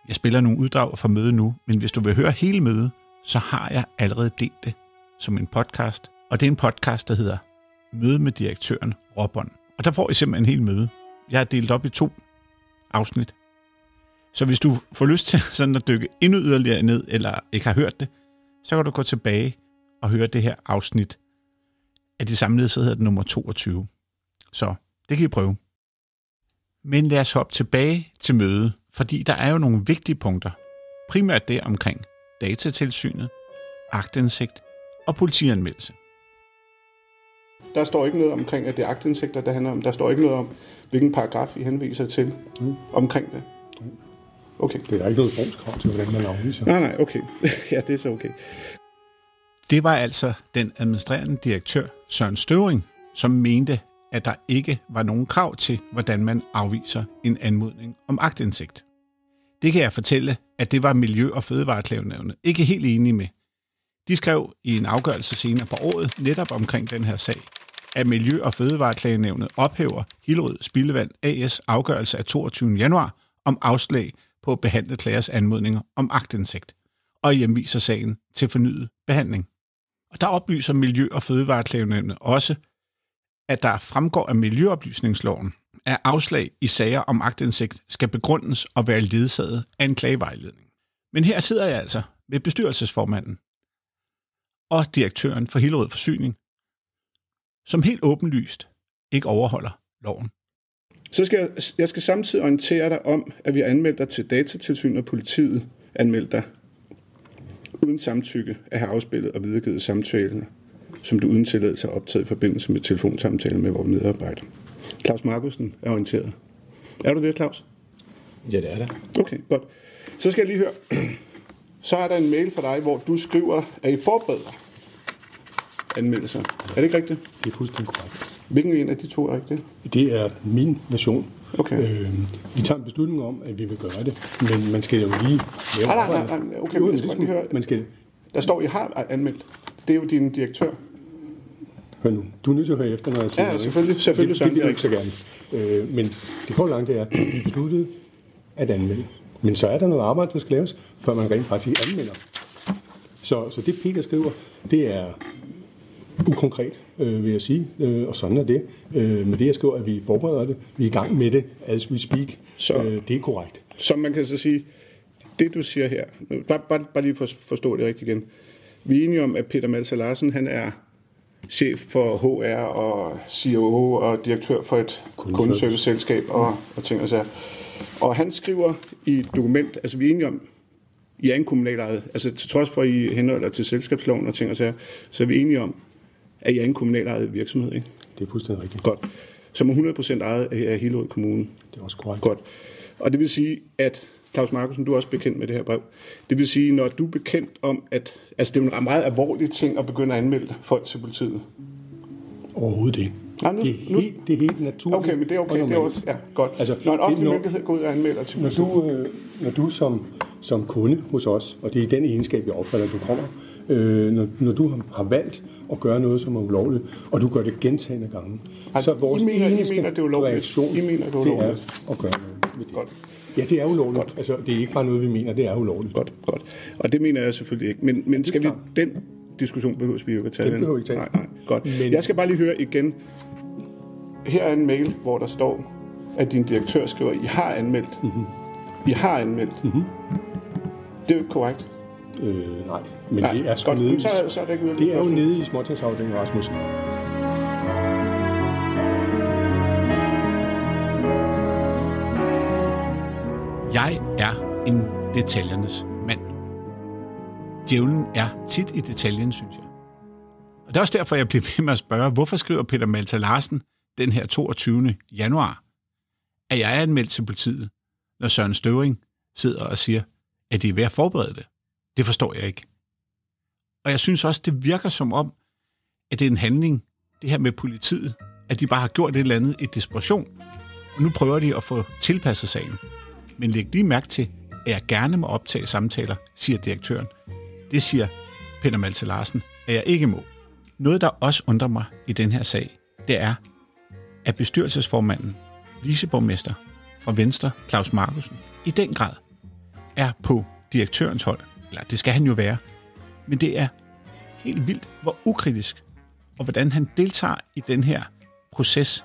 Jeg spiller nogle uddrag fra mødet nu, men hvis du vil høre hele mødet, så har jeg allerede delt det som en podcast. Og det er en podcast, der hedder Møde med direktøren Råbånd. Og der får I simpelthen en hel møde. Jeg har delt op i 2 afsnit. Så hvis du får lyst til sådan at dykke endnu yderligere ned, eller ikke har hørt det, så kan du gå tilbage og høre det her afsnit. Af de samlede, så hedder det nummer 22. Så det kan I prøve. Men lad os hoppe tilbage til mødet, fordi der er jo nogle vigtige punkter. Primært det omkring datatilsynet, aktindsigt og politianmeldelse. Der står ikke noget omkring, at det er aktindsigter, der handler om. Der står ikke noget om, hvilken paragraf I henviser til omkring det. Okay. Det er ikke noget formskrav til, hvordan man afviser. Nej, okay. Ja, det er så okay. Det var altså den administrerende direktør, Søren Støvring, som mente, at der ikke var nogen krav til, hvordan man afviser en anmodning om aktindsigt. Det kan jeg fortælle, at det var Miljø- og Fødevareklagenævnet ikke helt enige med. De skrev i en afgørelse senere på året netop omkring den her sag, at Miljø- og Fødevareklagenævnet ophæver Hillerød Spildevand AS afgørelse af 22. januar om afslag på at behandle klagers anmodninger om aktindsigt, og hjemviser sagen til fornyet behandling. Og der oplyser Miljø- og Fødevareklagenævnet også, at der fremgår af Miljøoplysningsloven, at afslag i sager om aktindsigt skal begrundes og være ledsaget af en klagevejledning. Men her sidder jeg altså med bestyrelsesformanden og direktøren for Hillerød Forsyning, som helt åbenlyst ikke overholder loven. Så skal jeg skal samtidig orientere dig om, at vi har anmeldt dig til Datatilsynet og politiet anmeldt dig uden samtykke at have afspillet og videregivet samtaler, som du uden tilladelse har optaget i forbindelse med telefonsamtaler med vores medarbejdere. Claus Markussen er orienteret. Er du det, Claus? Ja, det er det. Okay, godt. Så skal jeg lige høre. Så er der en mail fra dig, hvor du skriver, at I forbereder anmeldelser. Er det ikke rigtigt? Det er fuldstændig korrekt. Hvilken en af de 2 er rigtigt? Det er min version. Okay. Vi tager en beslutning om, at vi vil gøre det, men man skal jo lige... Nej, okay, men jeg skal lige høre. Man skal... Der står, at I har anmeldt. Det er jo din direktør. Hør nu, du er nødt til at høre efter, når jeg siger Ja, selvfølgelig. Selvfølgelig det vil jeg ikke så gerne. Men det korte langt er, at vi besluttede at anmelde. Men så er der noget arbejde, der skal laves, før man rent faktisk anmelder. Så det Peter skriver, det er ukonkret, vil jeg sige, og sådan er det. Men det jeg skriver, at vi forbereder det, vi er i gang med det, as we speak, så, det er korrekt. Så man kan så sige, det du siger her, bare lige for at forstå det rigtigt igen, Vi er enige om, at Peter Malthe Larsen, han er chef for HR og COO og direktør for et kundeservice-selskab og ting og sager. Og han skriver i et dokument, altså vi er enige om, I er en kommunalejet, altså til trods for, at I henholder til selskabsloven og ting og sager, så er vi enige om, at I er en kommunalejet virksomhed, ikke? Det er fuldstændig rigtigt. Godt. Som er 100% ejet af Hillerød Kommune. Det er også korrekt. Godt. Og det vil sige, at Claus Markussen, du er også bekendt med det her brev. Det vil sige, når du er bekendt om, at altså, det er en meget alvorlig ting at begynde at anmelde folk til politiet. Overhovedet ikke. Nej, Det er helt naturligt. Okay, men det er okay. Det er også, ja, godt. Altså, når en offentlig myndighed går ud og anmelder til politiet. Når du som kunde hos os, og det er i den egenskab, jeg opfatter, at du kommer, når du har valgt at gøre noget, som er ulovligt, og du gør det gentagende gange, altså, så vores eneste reaktion, det er at gøre noget med det. Godt. Ja, det er ulovligt. Godt. Altså, det er ikke bare noget, vi mener, det er ulovligt. Godt. Og det mener jeg selvfølgelig ikke. Men skal vi den diskussion behøves vi jo ikke at tage? Den behøver vi ikke tage. Nej, godt. Men jeg skal bare lige høre igen. Her er en mail, hvor der står, at din direktør skriver, I har anmeldt. Mm-hmm. I har anmeldt. Mm-hmm. Det er jo ikke korrekt. Nej, men det er sgu nede. Så er det ikke det er jo nede i småtingsafdelingen, Rasmus. Jeg er en detaljernes mand. Djævlen er tit i detaljen, synes jeg. Og det er også derfor, jeg bliver ved med at spørge, hvorfor skriver Peter Malthe Larsen den her 22. januar, at jeg er anmeldt til politiet, når Søren Støvring sidder og siger, at de er ved at forberede det. Det forstår jeg ikke. Og jeg synes også, det virker som om, at det er en handling, det her med politiet, at de bare har gjort et eller andet i desperation, og nu prøver de at få tilpasset sagen. Men læg lige mærke til, at jeg gerne må optage samtaler, siger direktøren. Det siger Peter Malthe Larsen, at jeg ikke må. Noget, der også undrer mig i den her sag, det er, at bestyrelsesformanden, viceborgmester fra Venstre, Claus Markussen, i den grad er på direktørens hold. Eller det skal han jo være. Men det er helt vildt, hvor ukritisk, og hvordan han deltager i den her proces,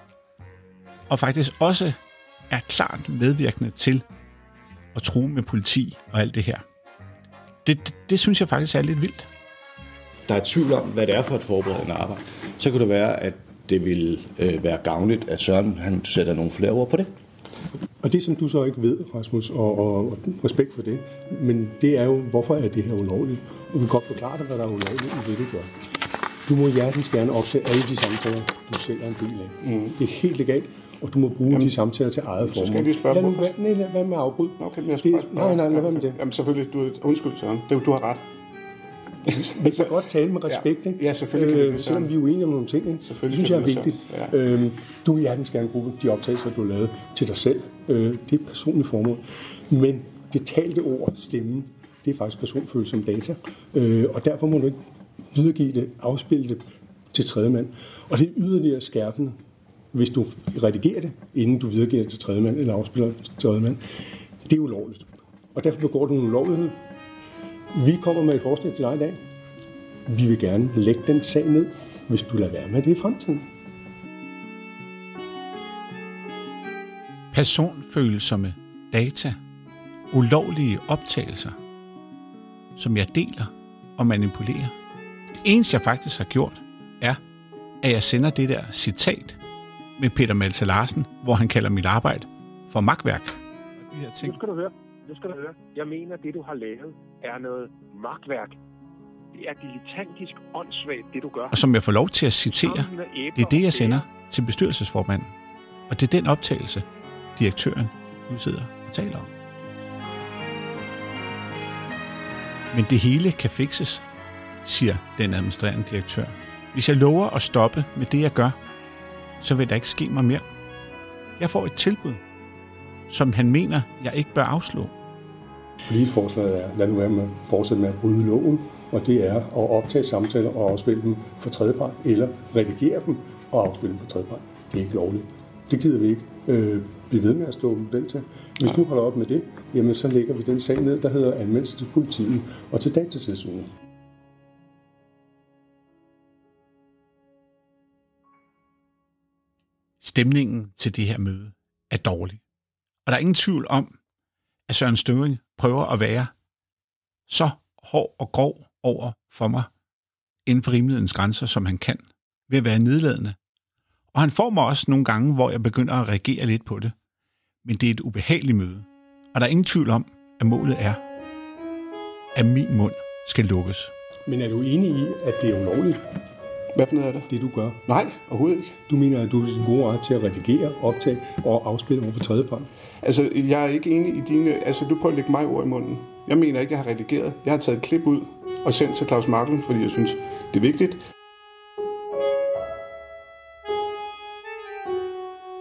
og faktisk også er klart medvirkende til at true med politi og alt det her. Det synes jeg faktisk er lidt vildt. Der er tvivl om, hvad det er for et forberedende arbejde. Så kan det være, at det vil være gavnligt, at Søren han sætter nogle flere ord på det. Og det, som du så ikke ved, Rasmus, og respekt for det, men det er jo, hvorfor er det her ulovligt? Og vi kan godt forklare dig, hvad der er ulovligt i det, du gør. Du må hjertens gerne optage alle de samtaler, du selv er en del af. Mm. Det er helt legalt, og du må bruge de samtaler til eget formål. Så skal jeg lige spørge, hvorfor? Lad være med at afbryde. Okay, men jeg skal bare spørge. Nej, lad være med det. Jamen selvfølgelig, undskyld Søren, du har ret. Vi kan godt tale med respekt, ikke? Ja, selvfølgelig. Selvom vi er uenige om nogle ting, ikke? Det synes jeg er vigtigt. Ja. Du vil hjertens gerne bruge de optagelser, du har lavet til dig selv. Det er et personligt formål. Men det talte ord, stemmen, det er faktisk personfølsomme data. Og derfor må du ikke videregive det, afspille det til tredjemand. Og det er yderligere skærpende, hvis du redigerer det, inden du videregiver det til tredjemand eller afspiller det til tredjemand. Det er ulovligt. Og derfor begår du en ulovlighed. Vi kommer med et forslag til dig i dag. Vi vil gerne lægge den sag ned, hvis du lader være med det i fremtiden. Personfølsomme data, ulovlige optagelser, som jeg deler og manipulerer. Det eneste, jeg faktisk har gjort, er, at jeg sender det der citat med Peter Malthe Larsen, hvor han kalder mit arbejde for makværk. De her ting. Nu skal du høre. Jeg mener, det du har lavet er noget makværk. Det er dilettantisk åndssvagt, det du gør. Og som jeg får lov til at citere, det er det, jeg sender til bestyrelsesformanden. Og det er den optagelse, direktøren nu sidder og taler om. Men det hele kan fikses, siger den administrerende direktør. Hvis jeg lover at stoppe med det, jeg gør, så vil der ikke ske mig mere. Jeg får et tilbud, som han mener, jeg ikke bør afslå. Fordi forslaget er, lad nu være med at fortsætte med at bryde loven, og det er at optage samtaler og afspille dem for tredjepart, eller redigere dem og afspille dem for tredjepart. Det er ikke lovligt. Det gider vi ikke blive ved med at stå den til. Hvis du holder op med det, jamen så lægger vi den sag ned, der hedder anmeldelse til politiet og til Datatilsynet. Stemningen til det her møde er dårlig. Og der er ingen tvivl om, at Søren Støvring prøver at være så hård og grov over for mig, inden for rimelighedens grænser, som han kan, ved at være nedladende. Og han får mig også nogle gange, hvor jeg begynder at reagere lidt på det. Men det er et ubehageligt møde. Og der er ingen tvivl om, at målet er, at min mund skal lukkes. Men er du enig i, at det er ulovligt? Hvad for noget er det? Det du gør? Nej, overhovedet ikke. Du mener, at du er god ret til at redigere, optage og afspille over for tredjepart? Altså, jeg er ikke enig i dine... Altså, du prøver at lægge mig ord i munden. Jeg mener ikke, jeg har redigeret. Jeg har taget et klip ud og sendt til Klaus Marklund, fordi jeg synes, det er vigtigt.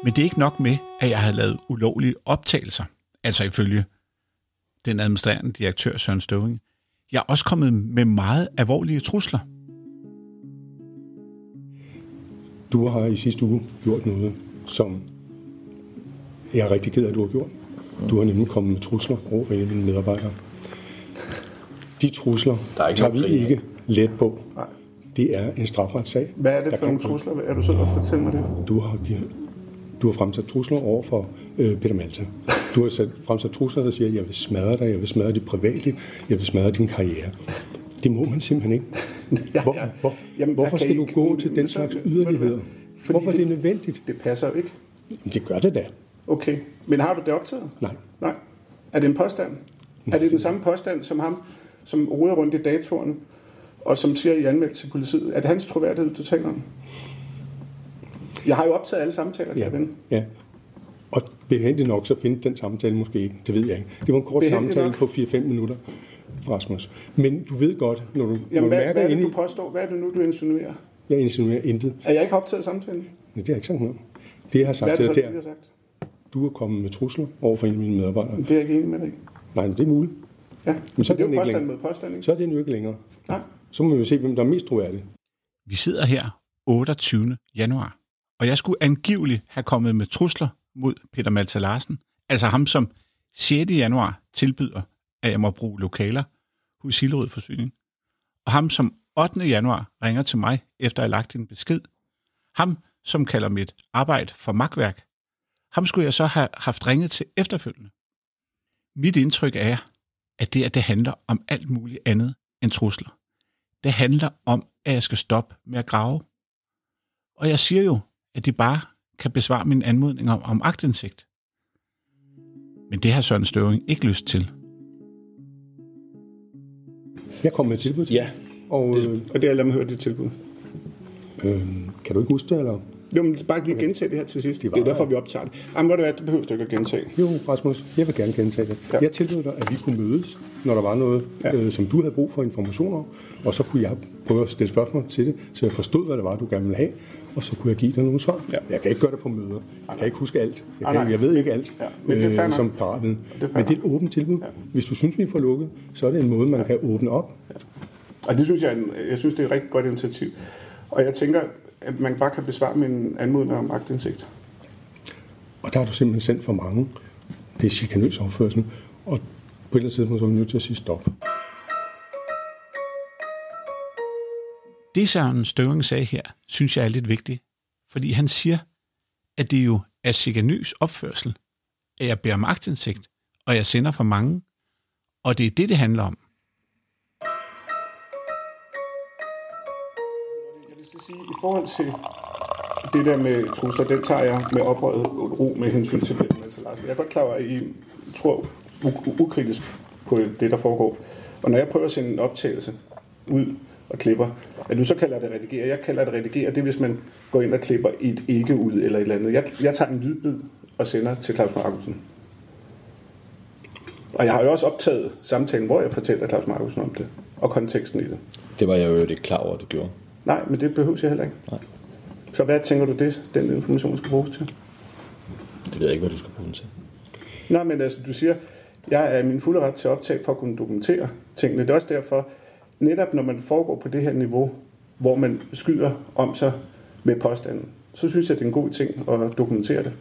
Men det er ikke nok med, at jeg har lavet ulovlige optagelser. Altså ifølge den administrerende direktør Søren Støvring. Jeg er også kommet med meget alvorlige trusler. Du har i sidste uge gjort noget, som jeg er rigtig ked af, at du har gjort. Du har nemlig kommet med trusler over for en af dine medarbejdere. De trusler tager vi ikke let på. Nej. Det er en strafretssag. Hvad er det for nogle trusler? Er du selv at fortælle mig det? Du har fremsat trusler over for Peter Malta. Du har fremsat trusler, der siger, at jeg vil smadre dig, jeg vil smadre dit private, jeg vil smadre din karriere. Det må man simpelthen ikke. Hvorfor skal du gå til den slags yderligheder? Hvorfor er det nødvendigt? Det passer jo ikke. Det gør det da. Okay, men har du det optaget? Nej. Er det en påstand? Er det den samme påstand som ham, som roder rundt i datorerne, og som siger i anmeldelse til politiet? Er det hans troværdighed, du taler om? Jeg har jo optaget alle samtaler, kan jeg vende. Ja, og behendigt nok, så findes den samtale måske ikke. Det ved jeg ikke. Det var en kort samtale på 4-5 minutter, Rasmus. Men du ved godt, når du hvad er det, du påstår? Hvad er det nu, du insinuerer? Jeg insinuerer intet. Er jeg ikke optaget samtalen? Nej, det har jeg ikke sagt noget. Det, jeg har sagt til dig der, du er kommet med trusler over for en af mine medarbejdere. Det er jeg ikke enig med dig. Nej, men det er muligt. Ja, men så er det jo påstand mod påstand, ikke? Så er det jo ikke længere. Nej. Så må vi jo se, hvem der er mest troværdig. Vi sidder her 28. januar, og jeg skulle angiveligt have kommet med trusler mod Peter Malta Larsen, altså ham, som 6. januar tilbyder, at jeg må bruge lokaler hos Hillerød Forsyning, og ham, som 8. januar ringer til mig, efter at have lagt en besked. Ham, som kalder mit arbejde for makværk. Ham skulle jeg så have haft ringet til efterfølgende. Mit indtryk er, at det handler om alt muligt andet end trusler. Det handler om, at jeg skal stoppe med at grave. Og jeg siger jo, at de bare kan besvare min anmodning om aktindsigt. Men det har Søren Støvring ikke lyst til. Jeg kom med et tilbud til. Ja, og det er, lad mig høre dit tilbud. Kan du ikke huske det, eller? Jo, men bare lige gentage det her til sidst. Det er derfor, vi optager det. Jamen, hvad det behøver du ikke at gentage. Jo, Rasmus, jeg vil gerne gentage det. Ja. Jeg tilbød dig, at vi kunne mødes, når der var noget, som du havde brug for informationer om, og så kunne jeg prøve at stille spørgsmål til det, så jeg forstod, hvad det var, du gerne ville have, og så kunne jeg give dig nogle svar. Ja. Jeg kan ikke gøre det på møder. Jeg kan ikke huske alt. Jeg ved ikke alt, som paratviden. Men det er et åbent tilbud. Ja. Hvis du synes, vi får lukket, så er det en måde, man kan åbne op. Ja. Og det synes jeg synes, det er et rigtig godt initiativ. Og jeg tænker, at man bare kan besvare min anmodning om aktindsigt. Og der har du simpelthen sendt for mange. Det er chikanøs opførsel. Og på et eller andet tidspunkt så er vi nødt til at sige stop. Det, Søren Støvring sagde her, synes jeg er lidt vigtigt. Fordi han siger, at det jo er chikanøs opførsel, at jeg beder om aktindsigt, og jeg sender for mange. Og det er det handler om. I forhold til det der med trusler, den tager jeg med oprøret ro med hensyn til Peter Malta Larsen. Jeg er godt klar over, at I tror ukritisk på det, der foregår. Og når jeg prøver at sende en optagelse ud og klipper, at du så kalder det redigere. Jeg kalder det redigere, det er, hvis man går ind og klipper et ikke ud eller et eller andet. Jeg tager en lydbid og sender til Klaus Markussen. Og jeg har jo også optaget samtalen, hvor jeg fortæller Klaus Markussen om det, og konteksten i det. Det var jeg jo ikke klar over, at du gjorde. Nej, men det behøver jeg heller ikke. Nej. Så hvad tænker du, den information skal bruges til? Det ved jeg ikke, hvad du skal bruge den til. Nej, men altså, du siger, jeg er min fulde ret til optag for at kunne dokumentere tingene. Det er også derfor, netop når man foregår på det her niveau, hvor man skyder om sig med påstanden, så synes jeg, det er en god ting at dokumentere det.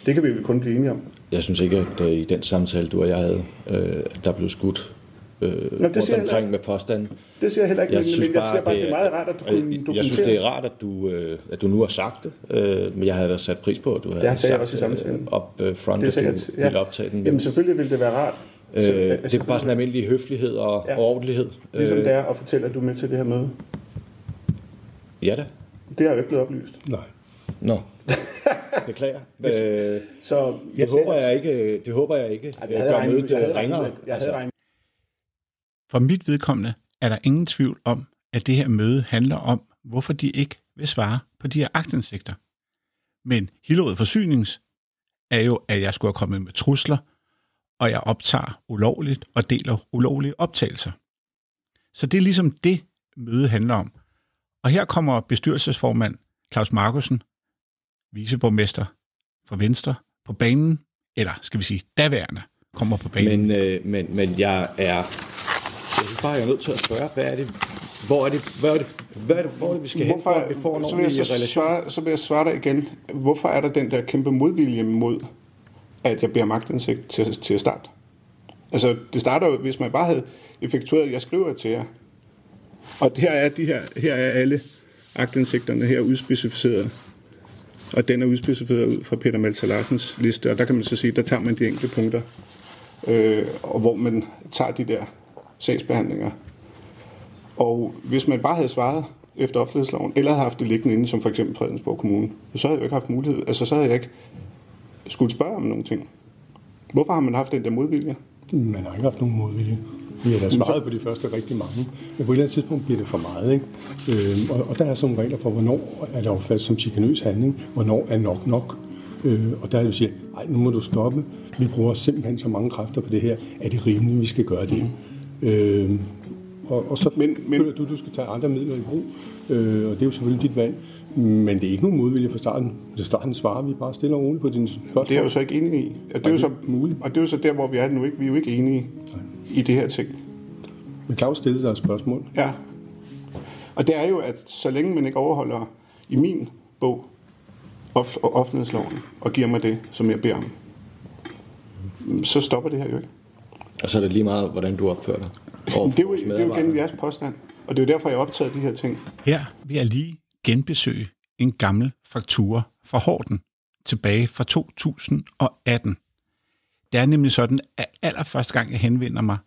Det kan vi vel kun blive enige om. Jeg synes ikke, at i den samtale, du og jeg havde, der blev skudt rundt omkring med påstanden. Det siger jeg heller ikke, men jeg siger bare, at det er meget rart, at du kunne dokumentere. Jeg synes, det er rart, at du nu har sagt det, men jeg havde sat pris på, at du havde sagt op front, at du ville optage den. Jamen selvfølgelig ville det være rart. Det er bare sådan en almindelig høflighed og ordentlighed. Ligesom det er at fortælle, at du er med til det her møde. Ja da. Det er jo ikke blevet oplyst. Nej. Nå. Beklager. Så det håber jeg ikke. For mit vedkommende er der ingen tvivl om, at det her møde handler om, hvorfor de ikke vil svare på de her aktindsigter. Men Hillerød Forsynings er jo, at jeg skulle have kommet med trusler, og jeg optager ulovligt og deler ulovlige optagelser. Så det er ligesom det, møde handler om. Og her kommer bestyrelsesformand Claus Markussen, viceborgmester for Venstre, på banen, eller skal vi sige daværende, kommer på banen. Men jeg synes bare, jeg er nødt til at spørge, hvor er det, vi skal hen, for at vi får en ordentlig relation? Så vil jeg svare dig igen. Hvorfor er der den der kæmpe modvilje mod, at jeg beder om aktindsigt til at starte? Altså, det starter jo, hvis man bare havde effektueret, jeg skriver til jer, og her er alle aktindsigterne her udspecificeret, og den er udspecificeret ud fra Peter Malthe Larsens liste, og der kan man så sige, der tager man de enkelte punkter, og hvor man tager de der sagsbehandlinger. Og hvis man bare havde svaret efter offentlighedsloven, eller havde haft det liggende inde, som for eksempel Fredensborg Kommune, så havde jeg jo ikke haft mulighed, altså så havde jeg ikke skulle spørge om nogle ting. Hvorfor har man haft den der modvilje? Man har ikke haft nogen modvilje. Vi har da svaret på de første rigtig mange. Men på et eller andet tidspunkt bliver det for meget, ikke? Og der er sådan regler for, hvornår er det opfattet som chikanøs handling, hvornår er nok. Og der er jo sige, nej, nu må du stoppe. Vi bruger simpelthen så mange kræfter på det her. Er det rimeligt, vi skal gøre det? Og så føler du skal tage andre midler i brug. Og det er jo selvfølgelig dit valg. Men det er ikke nogen modvilje fra starten. Til starten svarer vi bare stille og roligt på dine spørgsmål. Det er jo så ikke enige i. Og det er jo så muligt. Og det er jo så der, hvor vi er nu. Vi er jo ikke enige i det her ting. Men Claus stillede sig et spørgsmål. Ja. Og det er jo, at så længe man ikke overholder i min bog offentlighedsloven og giver mig det, som jeg beder om, så stopper det her jo ikke. Og så er det lige meget, hvordan du opfører dig. Det er jo gennem jeres påstand. Og det er jo derfor, jeg har optaget de her ting. Her vil jeg lige genbesøge en gammel faktura fra Horten tilbage fra 2018. Det er nemlig sådan, at allerførste gang, jeg henvender mig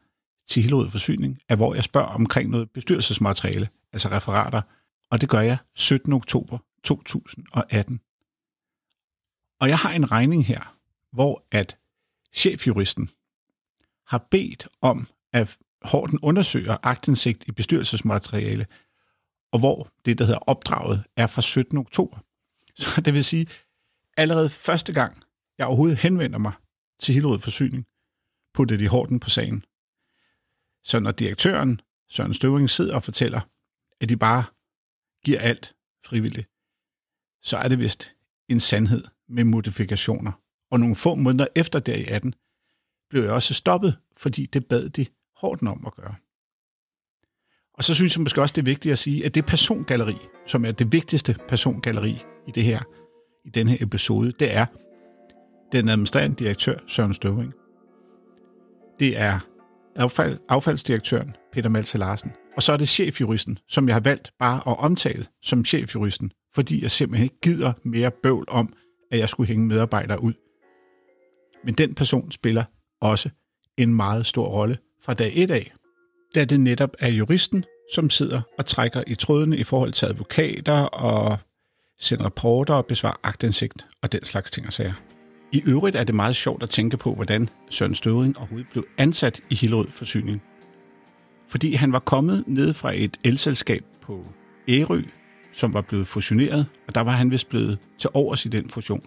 til Hillerød Forsyning, er hvor jeg spørger omkring noget bestyrelsesmateriale, altså referater, og det gør jeg 17. oktober 2018. Og jeg har en regning her, hvor at chefjuristen har bedt om, at Horten undersøger aktindsigt i bestyrelsesmateriale, og hvor det, der hedder opdraget, er fra 17. oktober. Så det vil sige, allerede første gang, jeg overhovedet henvender mig til Hillerød Forsyning, putter de Horten på sagen. Så når direktøren, Søren Støvring, sidder og fortæller, at de bare giver alt frivilligt, så er det vist en sandhed med modifikationer. Og nogle få måneder efter der i 18, blev jeg også stoppet, fordi det bad de Horten om at gøre. Og så synes jeg måske også, det er vigtigt at sige, at det persongalleri, som er det vigtigste persongalleri i den her episode, det er den administrerende direktør, Søren Støvring. Det er affaldsdirektøren, Peter Malthe Larsen. Og så er det chefjuristen, som jeg har valgt bare at omtale som chefjuristen, fordi jeg simpelthen ikke gider mere bøvl om, at jeg skulle hænge medarbejdere ud. Men den person spiller også en meget stor rolle fra dag 1 af, da det netop er juristen, som sidder og trækker i trådene i forhold til advokater og sender rapporter og besvarer aktindsigt og den slags ting og sager. I øvrigt er det meget sjovt at tænke på, hvordan Søren Støvring overhovedet blev ansat i Hillerød Forsyning. Fordi han var kommet ned fra et elselskab på Ærø, som var blevet fusioneret, og der var han vist blevet til overs i den fusion.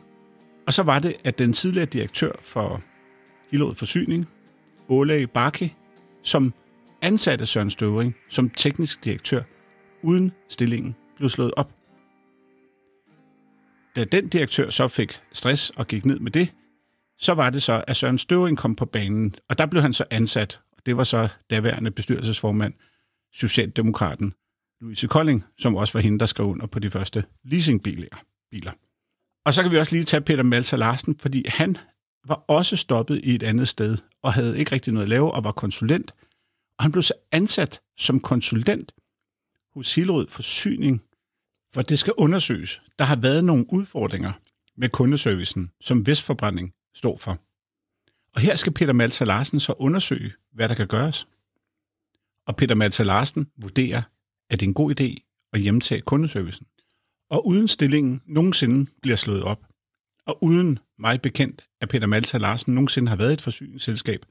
Og så var det, at den tidligere direktør for Hillerød Forsyning, Ole Bakke, som ansatte Søren Støvring som teknisk direktør, uden stillingen blev slået op. Da den direktør så fik stress og gik ned med det, så var det så, at Søren Støvring kom på banen, og der blev han så ansat, og det var så daværende bestyrelsesformand, Socialdemokraten Louise Kolding, som også var hende, der skrev under på de første leasingbiler. Og så kan vi også lige tage Peter Malthe Larsen, fordi han var også stoppet i et andet sted, og havde ikke rigtig noget at lave, og var konsulent. Og han blev så ansat som konsulent hos Hillerød Forsyning, for det skal undersøges. Der har været nogle udfordringer med kundeservicen, som Vestforbrænding står for. Og her skal Peter Malthe Larsen så undersøge, hvad der kan gøres. Og Peter Malthe Larsen vurderer, at det er en god idé at hjemtage kundeservicen. Og uden stillingen nogensinde bliver slået op, og uden mig bekendt, at Peter Maltha Larsen nogensinde har været et forsyningsselskab,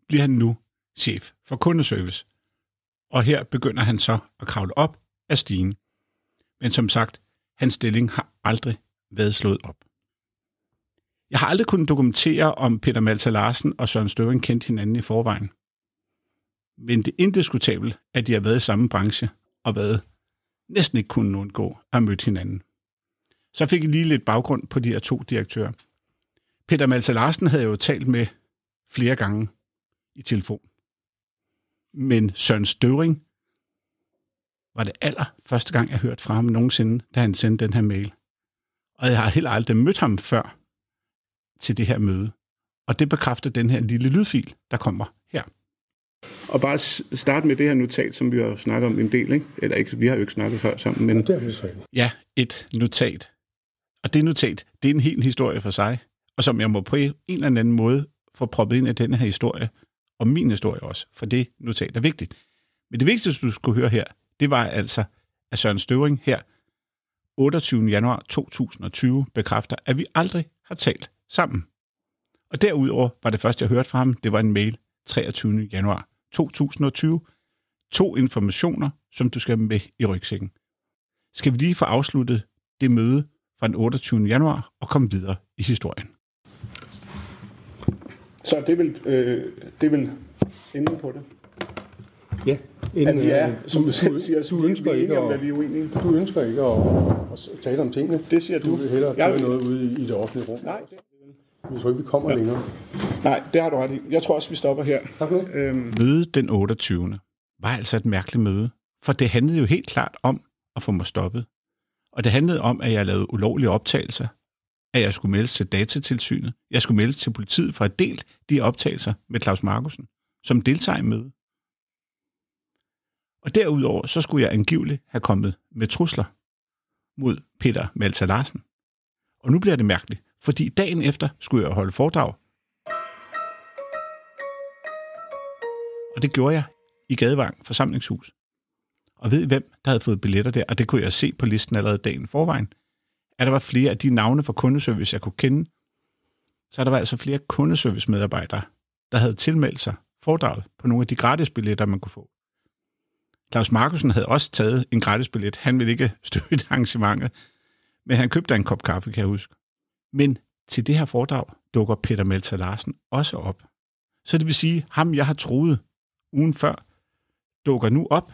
bliver han nu chef for kundeservice. Og her begynder han så at kravle op af stigen. Men som sagt, hans stilling har aldrig været slået op. Jeg har aldrig kunnet dokumentere, om Peter Maltha Larsen og Søren Støvring kendte hinanden i forvejen. Men det er indiskutabelt, at de har været i samme branche og været næsten ikke kunne undgå at have mødt hinanden. Så fik jeg lige lidt baggrund på de her to direktører. Peter Maltha Larsen havde jeg jo talt med flere gange i telefon. Men Søren Støvring var det allerførste gang, jeg hørte fra ham nogensinde, da han sendte den her mail. Og jeg har heller aldrig mødt ham før til det her møde. Og det bekræfter den her lille lydfil, der kommer her. Og bare starte med det her notat, som vi har snakket om en del, ikke? Eller ikke, vi har jo ikke snakket før sammen, men... Ja, et notat. Og det notat, det er en hel historie for sig, og som jeg må på en eller anden måde få proppet ind i den her historie, og min historie også, for det notat er vigtigt. Men det vigtigste, du skulle høre her, det var altså, at Søren Støvring her 28. januar 2020 bekræfter, at vi aldrig har talt sammen. Og derudover var det første, jeg hørte fra ham, det var en mail 23. januar 2020. 2 informationer, som du skal have med i rygsækken. Skal vi lige få afsluttet det møde fra den 28. januar og komme videre i historien. Så det vil ende på det? Ja. At vi er, som du selv siger, du ønsker ikke at tale om tingene. Det siger du. Du vil hellere gøre noget ude i det offentlige rum. Nej. Jeg tror ikke, vi kommer længere. Nej, det har du ret i. Jeg tror også, vi stopper her. Okay. Mødet den 28. var altså et mærkeligt møde, for det handlede jo helt klart om at få mig stoppet. Og det handlede om, at jeg lavede ulovlige optagelser, at jeg skulle meldes til Datatilsynet, jeg skulle meldes til politiet for at dele de optagelser med Claus Markussen, som deltager i mødet. Og derudover så skulle jeg angiveligt have kommet med trusler mod Peter Maltha Larsen. Og nu bliver det mærkeligt, fordi dagen efter skulle jeg holde foredrag. Og det gjorde jeg i Gadevang forsamlingshus. Og ved I hvem, der havde fået billetter der? Og det kunne jeg se på listen allerede dagen forvejen. At der var flere af de navne fra kundeservice, jeg kunne kende. Så der var altså flere kundeservice-medarbejdere, der havde tilmeldt sig foredraget på nogle af de gratis billetter, man kunne få. Claus Markussen havde også taget en gratis billet. Han ville ikke støtte arrangementet, men han købte en kop kaffe, kan jeg huske. Men til det her foredrag dukker Peter Maltha Larsen også op. Så det vil sige, ham jeg har troet ugen før, dukker nu op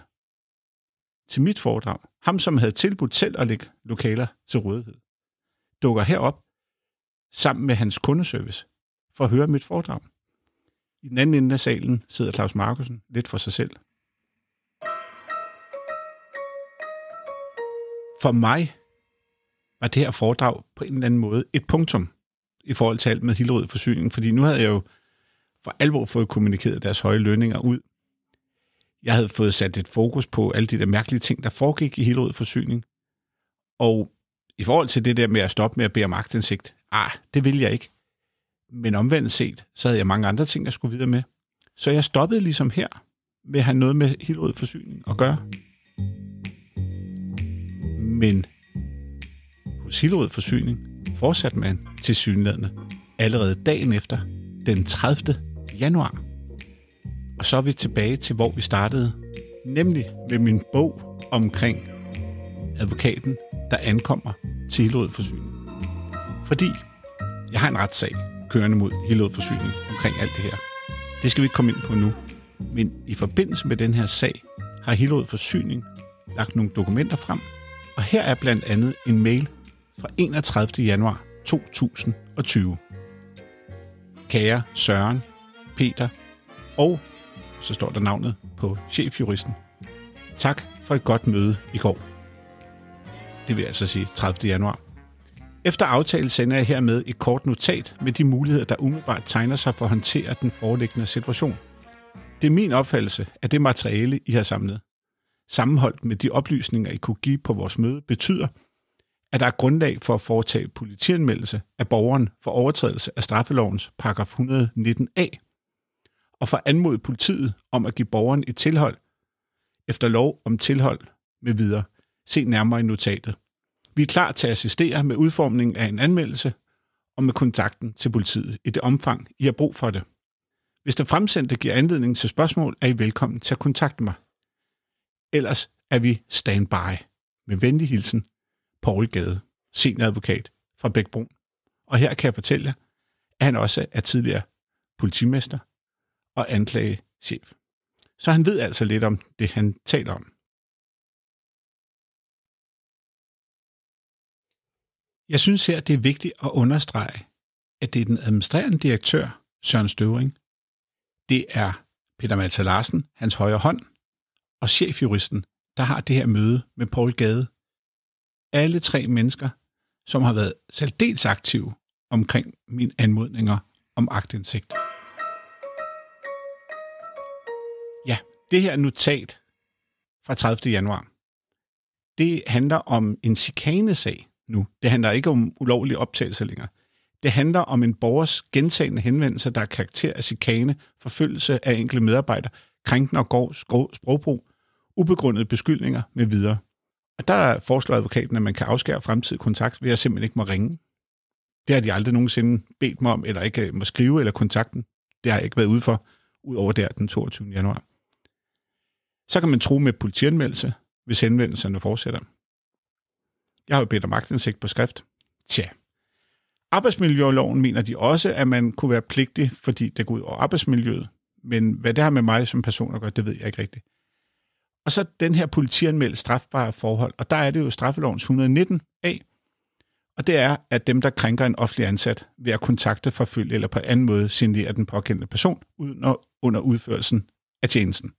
til mit foredrag. Ham, som havde tilbudt selv at lægge lokaler til rådighed, dukker herop sammen med hans kundeservice for at høre mit foredrag. I den anden ende af salen sidder Claus Markussen lidt for sig selv. For mig var det her foredrag på en eller anden måde et punktum i forhold til alt med Hillerød Forsyning, fordi nu havde jeg jo for alvor fået kommunikeret deres høje lønninger ud. Jeg havde fået sat et fokus på alle de der mærkelige ting, der foregik i Hillerød Forsyning. Og i forhold til det der med at stoppe med at bede om aktindsigt, det ville jeg ikke. Men omvendt set, så havde jeg mange andre ting, jeg skulle videre med. Så jeg stoppede ligesom her med at have noget med Hillerød Forsyning at gøre. Men hos Hillerød Forsyning fortsatte man tilsyneladende allerede dagen efter, den 30. januar. Og så er vi tilbage til, hvor vi startede, nemlig med min bog omkring advokaten, der ankommer til Hillerød Forsyning. Fordi jeg har en retssag kørende mod Hillerød Forsyning omkring alt det her. Det skal vi ikke komme ind på nu. Men i forbindelse med den her sag har Hillerød Forsyning lagt nogle dokumenter frem, og her er blandt andet en mail fra 31. januar 2020. Kære Søren, Peter og så står der navnet på chefjuristen. Tak for et godt møde i går. Det vil altså sige 30. januar. Efter aftale sender jeg hermed et kort notat med de muligheder, der umiddelbart tegner sig for at håndtere den foreliggende situation. Det er min opfattelse, at det materiale, I har samlet, sammenholdt med de oplysninger, I kunne give på vores møde, betyder, at der er grundlag for at foretage politianmeldelse af borgeren for overtrædelse af straffelovens paragraf 119a, og for anmode politiet om at give borgeren et tilhold efter lov om tilhold med videre. Se nærmere i notatet. Vi er klar til at assistere med udformningen af en anmeldelse og med kontakten til politiet i det omfang, I har brug for det. Hvis det fremsendte giver anledning til spørgsmål, er I velkommen til at kontakte mig. Ellers er vi standby. Med venlig hilsen, Poul Gade, senior-advokat fra Bækbrun. Og her kan jeg fortælle jer, at han også er tidligere politimester og anklagechef. Så han ved altså lidt om det, han taler om. Jeg synes her, det er vigtigt at understrege, at det er den administrerende direktør, Søren Støvring. Det er Peter Malthe Larsen, hans højre hånd, og chefjuristen, der har det her møde med Poul Gade. Alle 3 mennesker, som har været særdeles aktive omkring mine anmodninger om aktindsigt. Ja, det her notat fra 30. januar, det handler om en chikanesag nu. Det handler ikke om ulovlige optagelser længere. Det handler om en borgers gentagende henvendelser, der er karakter af chikane, forfølgelse af enkelte medarbejdere, krænkende og grov sprogbrug, ubegrundede beskyldninger med videre. Og der foreslår advokaten, at man kan afskære fremtidig kontakt ved at simpelthen ikke må ringe. Det har de aldrig nogensinde bedt mig om, eller ikke må skrive eller kontakten. Det har jeg ikke været ude for, udover der den 22. januar. Så kan man true med politianmeldelse, hvis henvendelserne fortsætter. Jeg har jo bedt om aktindsigt på skrift. Tja. Arbejdsmiljøloven mener de også, at man kunne være pligtig, fordi det går ud over arbejdsmiljøet. Men hvad det har med mig som person at gøre, det ved jeg ikke rigtigt. Og så den her politianmeldt strafbare forhold, og der er det jo straffelovens 119a, og det er, at dem, der krænker en offentlig ansat ved at kontakte, forfølge eller på anden måde signalere den pågældende person under udførelsen af tjenesten.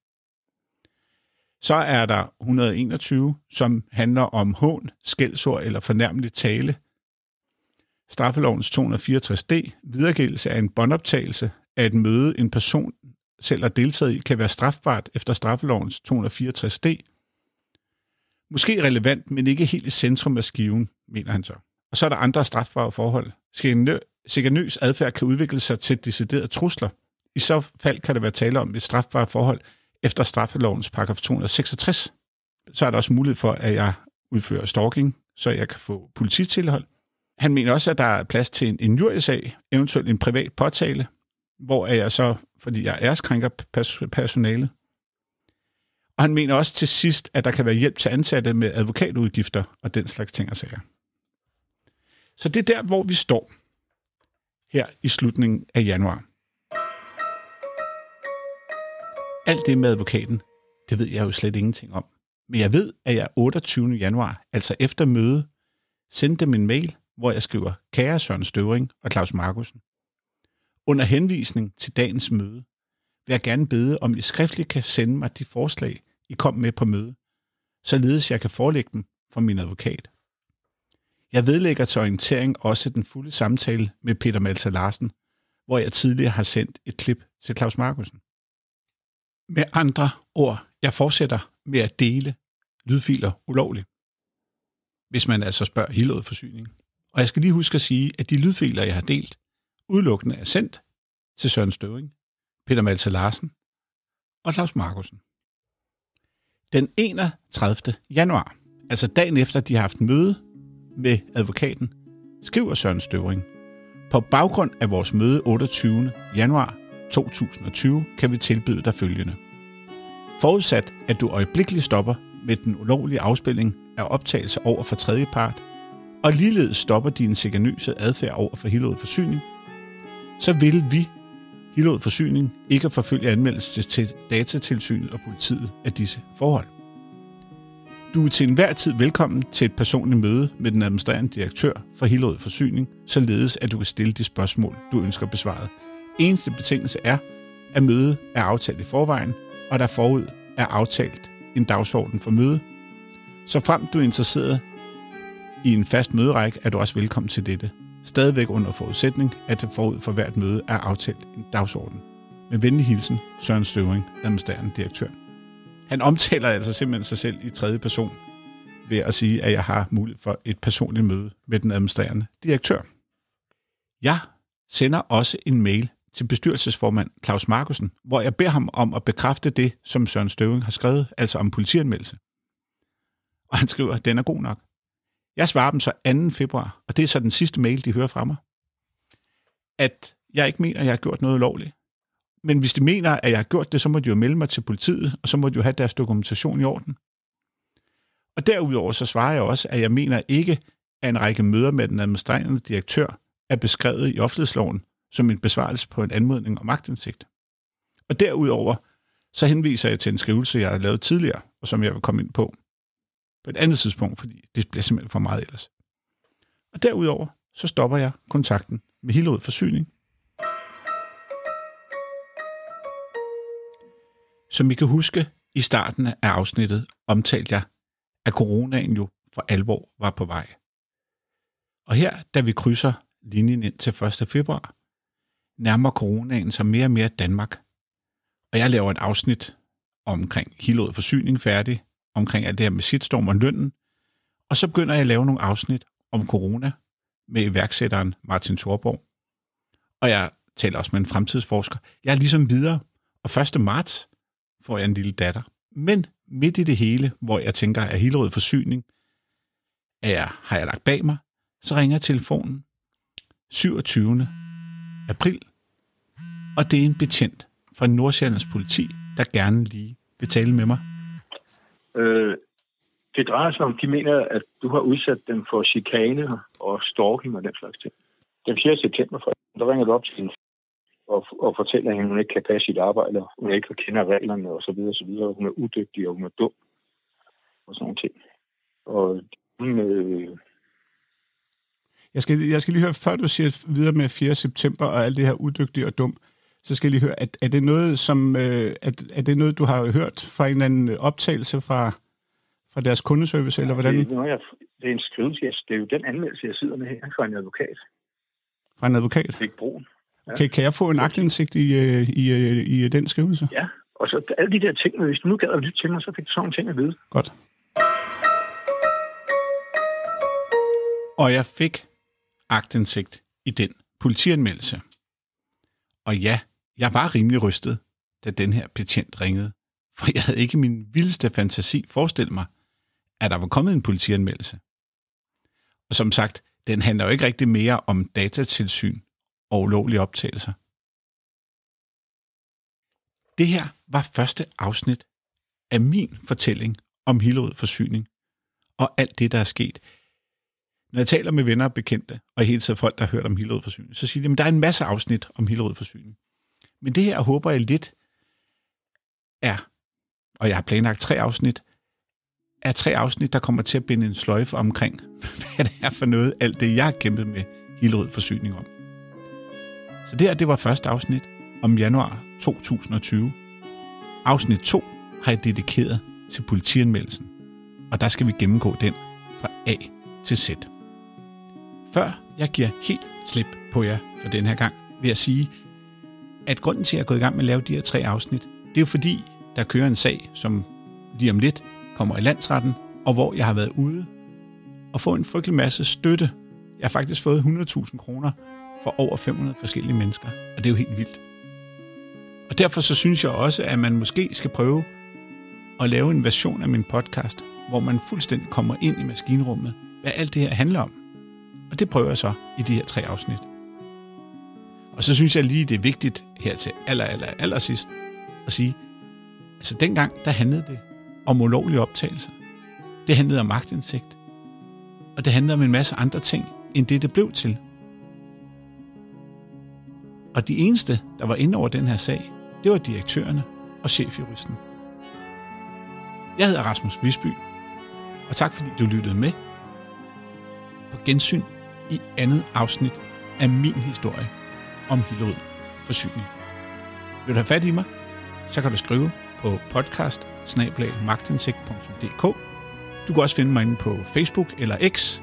Så er der 121, som handler om hån, skældsord eller fornærmelig tale. Straffelovens 264d, videregivelse af en båndoptagelse af et møde, en person selv har deltaget i, kan være strafbart efter straffelovens 264d. Måske relevant, men ikke helt i centrum af skiven, mener han så. Og så er der andre strafbare forhold. Chikanøs adfærd kan udvikle sig til deciderede trusler. I så fald kan det være tale om et strafbart forhold efter straffelovens paragraf 266. Så er der også mulighed for, at jeg udfører stalking, så jeg kan få polititilhold. Han mener også, at der er plads til en injuriesag, eventuelt en privat påtale, hvor er jeg så, fordi jeg æreskrænker personale. Og han mener også til sidst, at der kan være hjælp til ansatte med advokatudgifter og den slags ting og sager. Så det er der, hvor vi står her i slutningen af januar. Alt det med advokaten, det ved jeg jo slet ingenting om. Men jeg ved, at jeg 28. januar, altså efter møde, sendte dem en mail, hvor jeg skriver, kære Søren Støvring og Claus Markussen. Under henvisning til dagens møde vil jeg gerne bede, om I skriftligt kan sende mig de forslag, I kom med på møde, således jeg kan forelægge dem for min advokat. Jeg vedlægger til orientering også den fulde samtale med Peter Malthe Larsen, hvor jeg tidligere har sendt et klip til Claus Markussen. Med andre ord, jeg fortsætter med at dele lydfiler ulovligt, hvis man altså spørger Hillerød Forsyning. Og jeg skal lige huske at sige, at de lydfiler, jeg har delt, udelukkende er sendt til Søren Støvring, Peter Malthe Larsen og Claus Markussen. Den 31. januar, altså dagen efter de har haft møde med advokaten, skriver Søren Støvring, på baggrund af vores møde 28. januar 2020 kan vi tilbyde dig følgende. Forudsat, at du øjeblikkeligt stopper med den ulovlige afspilning af optagelse over for tredjepart, og ligeledes stopper din chikanøse adfærd over for Hillerød Forsyning, så vil vi, Hillerød Forsyning, ikke forfølge anmeldelse til Datatilsynet og politiet af disse forhold. Du er til enhver tid velkommen til et personligt møde med den administrerende direktør for Hillerød Forsyning, således at du kan stille de spørgsmål, du ønsker besvaret. Eneste betingelse er, at mødet er aftalt i forvejen, og der forud er aftalt en dagsorden for møde. Så frem du er interesseret i en fast møderække, er du også velkommen til dette. Stadigvæk under forudsætning, at det forud for hvert møde er aftalt en dagsorden. Med venlig hilsen, Søren Støvring, administrerende direktør. Han omtaler altså simpelthen sig selv i tredje person ved at sige, at jeg har mulighed for et personligt møde med den administrerende direktør. Jeg sender også en mail til bestyrelsesformand Claus Markussen, hvor jeg beder ham om at bekræfte det, som Søren Støvring har skrevet, altså om politianmeldelse. Og han skriver, at den er god nok. Jeg svarer dem så 2. februar, og det er så den sidste mail, de hører fra mig, at jeg ikke mener, at jeg har gjort noget ulovligt. Men hvis de mener, at jeg har gjort det, så må de jo melde mig til politiet, og så må de jo have deres dokumentation i orden. Og derudover så svarer jeg også, at jeg mener ikke, at en række møder med den administrerende direktør er beskrevet i offentlighedsloven som en besvarelse på en anmodning om aktindsigt. Og derudover så henviser jeg til en skrivelse, jeg har lavet tidligere, og som jeg vil komme ind på et andet tidspunkt, fordi det bliver simpelthen for meget ellers. Og derudover så stopper jeg kontakten med Hillerød Forsyning. Som I kan huske, i starten af afsnittet omtalte jeg, at coronaen jo for alvor var på vej. Og her, da vi krydser linjen ind til 1. februar, nærmer coronaen sig mere og mere Danmark. Og jeg laver et afsnit omkring Hillerød Forsyning færdig, omkring alt det her med shitstorm og lønnen. Og så begynder jeg at lave nogle afsnit om corona med iværksætteren Martin Thorborg. Og jeg taler også med en fremtidsforsker. Jeg er ligesom videre, og 1. marts får jeg en lille datter. Men midt i det hele, hvor jeg tænker, at Hillerød Forsyning har jeg lagt bag mig, så ringer telefonen 27. april, og det er en betjent fra Nordsjællands politi, der gerne lige vil tale med mig. Det drejer sig om, de mener, at du har udsat dem for chikane og stalking og den slags ting. Den 4. september, der ringer du op til hende og fortæller hende, at hun ikke kan passe sit arbejde, og hun ikke kender reglerne og så videre, og så videre. Hun er udygtig, og hun er dum og sådan nogle ting. Og Jeg skal lige høre, før du siger videre med 4. september og alt det her udygtig og dum, så skal jeg lige høre, er det noget, er det noget, du har hørt fra en eller anden optagelse fra deres kundeservice, eller hvordan? Det er en skrivelse. Det er jo den anmeldelse, jeg sidder med her fra en advokat. Fra en advokat? Det er ikke Broen. Ja. Okay, kan jeg få en aktindsigt i den skrivelse? Ja, og så alle de der ting, hvis du nu gad at lytte til mig, så fik du sådan en ting at vide. Godt. Og jeg fik aktindsigt i den politianmeldelse. Og ja, jeg var rimelig rystet, da den her betjent ringede. For jeg havde ikke min vildeste fantasi forestillet mig, at der var kommet en politianmeldelse. Og som sagt, den handler jo ikke rigtig mere om datatilsyn og ulovlige optagelser. Det her var første afsnit af min fortælling om Hillerød Forsyning og alt det, der er sket. Når jeg taler med venner og bekendte, og i hele tiden folk, der har hørt om Hillerød Forsyning, så siger de, at der er en masse afsnit om Hillerød Forsyning. Men det her håber jeg lidt er, og jeg har planlagt 3 afsnit, er 3 afsnit, der kommer til at binde en sløjfe omkring, hvad det er for noget, alt det, jeg har kæmpet med Hillerød Forsyning om. Så det her, det var første afsnit om januar 2020. Afsnit 2 har jeg dedikeret til politianmeldelsen, og der skal vi gennemgå den fra A til Z. Før jeg giver helt slip på jer for den her gang, vil jeg sige, at grunden til, at jeg er gået i gang med at lave de her 3 afsnit, det er jo fordi, der kører en sag, som lige om lidt kommer i landsretten, og hvor jeg har været ude og få en frygtelig masse støtte. Jeg har faktisk fået 100.000 kroner for over 500 forskellige mennesker, og det er jo helt vildt. Og derfor så synes jeg også, at man måske skal prøve at lave en version af min podcast, hvor man fuldstændig kommer ind i maskinrummet, hvad alt det her handler om. Og det prøver jeg så i de her 3 afsnit. Og så synes jeg lige, det er vigtigt her til aller sidst at sige, altså dengang, der handlede det om ulovlige optagelser. Det handlede om aktindsigt. Og det handlede om en masse andre ting, end det blev til. Og de eneste, der var inde over den her sag, det var direktørerne og chefjuristen. Jeg hedder Rasmus Visby, og tak fordi du lyttede med. På gensyn i andet afsnit af min historie om Hillerød Forsyning. Vil du have fat i mig, så kan du skrive på podcast@magtindsigt.dk. Du kan også finde mig inde på Facebook eller X,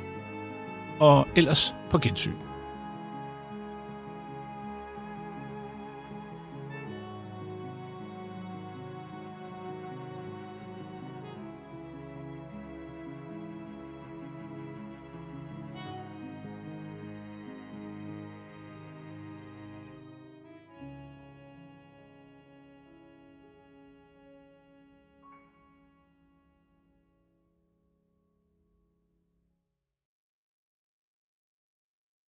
og ellers på gensyn.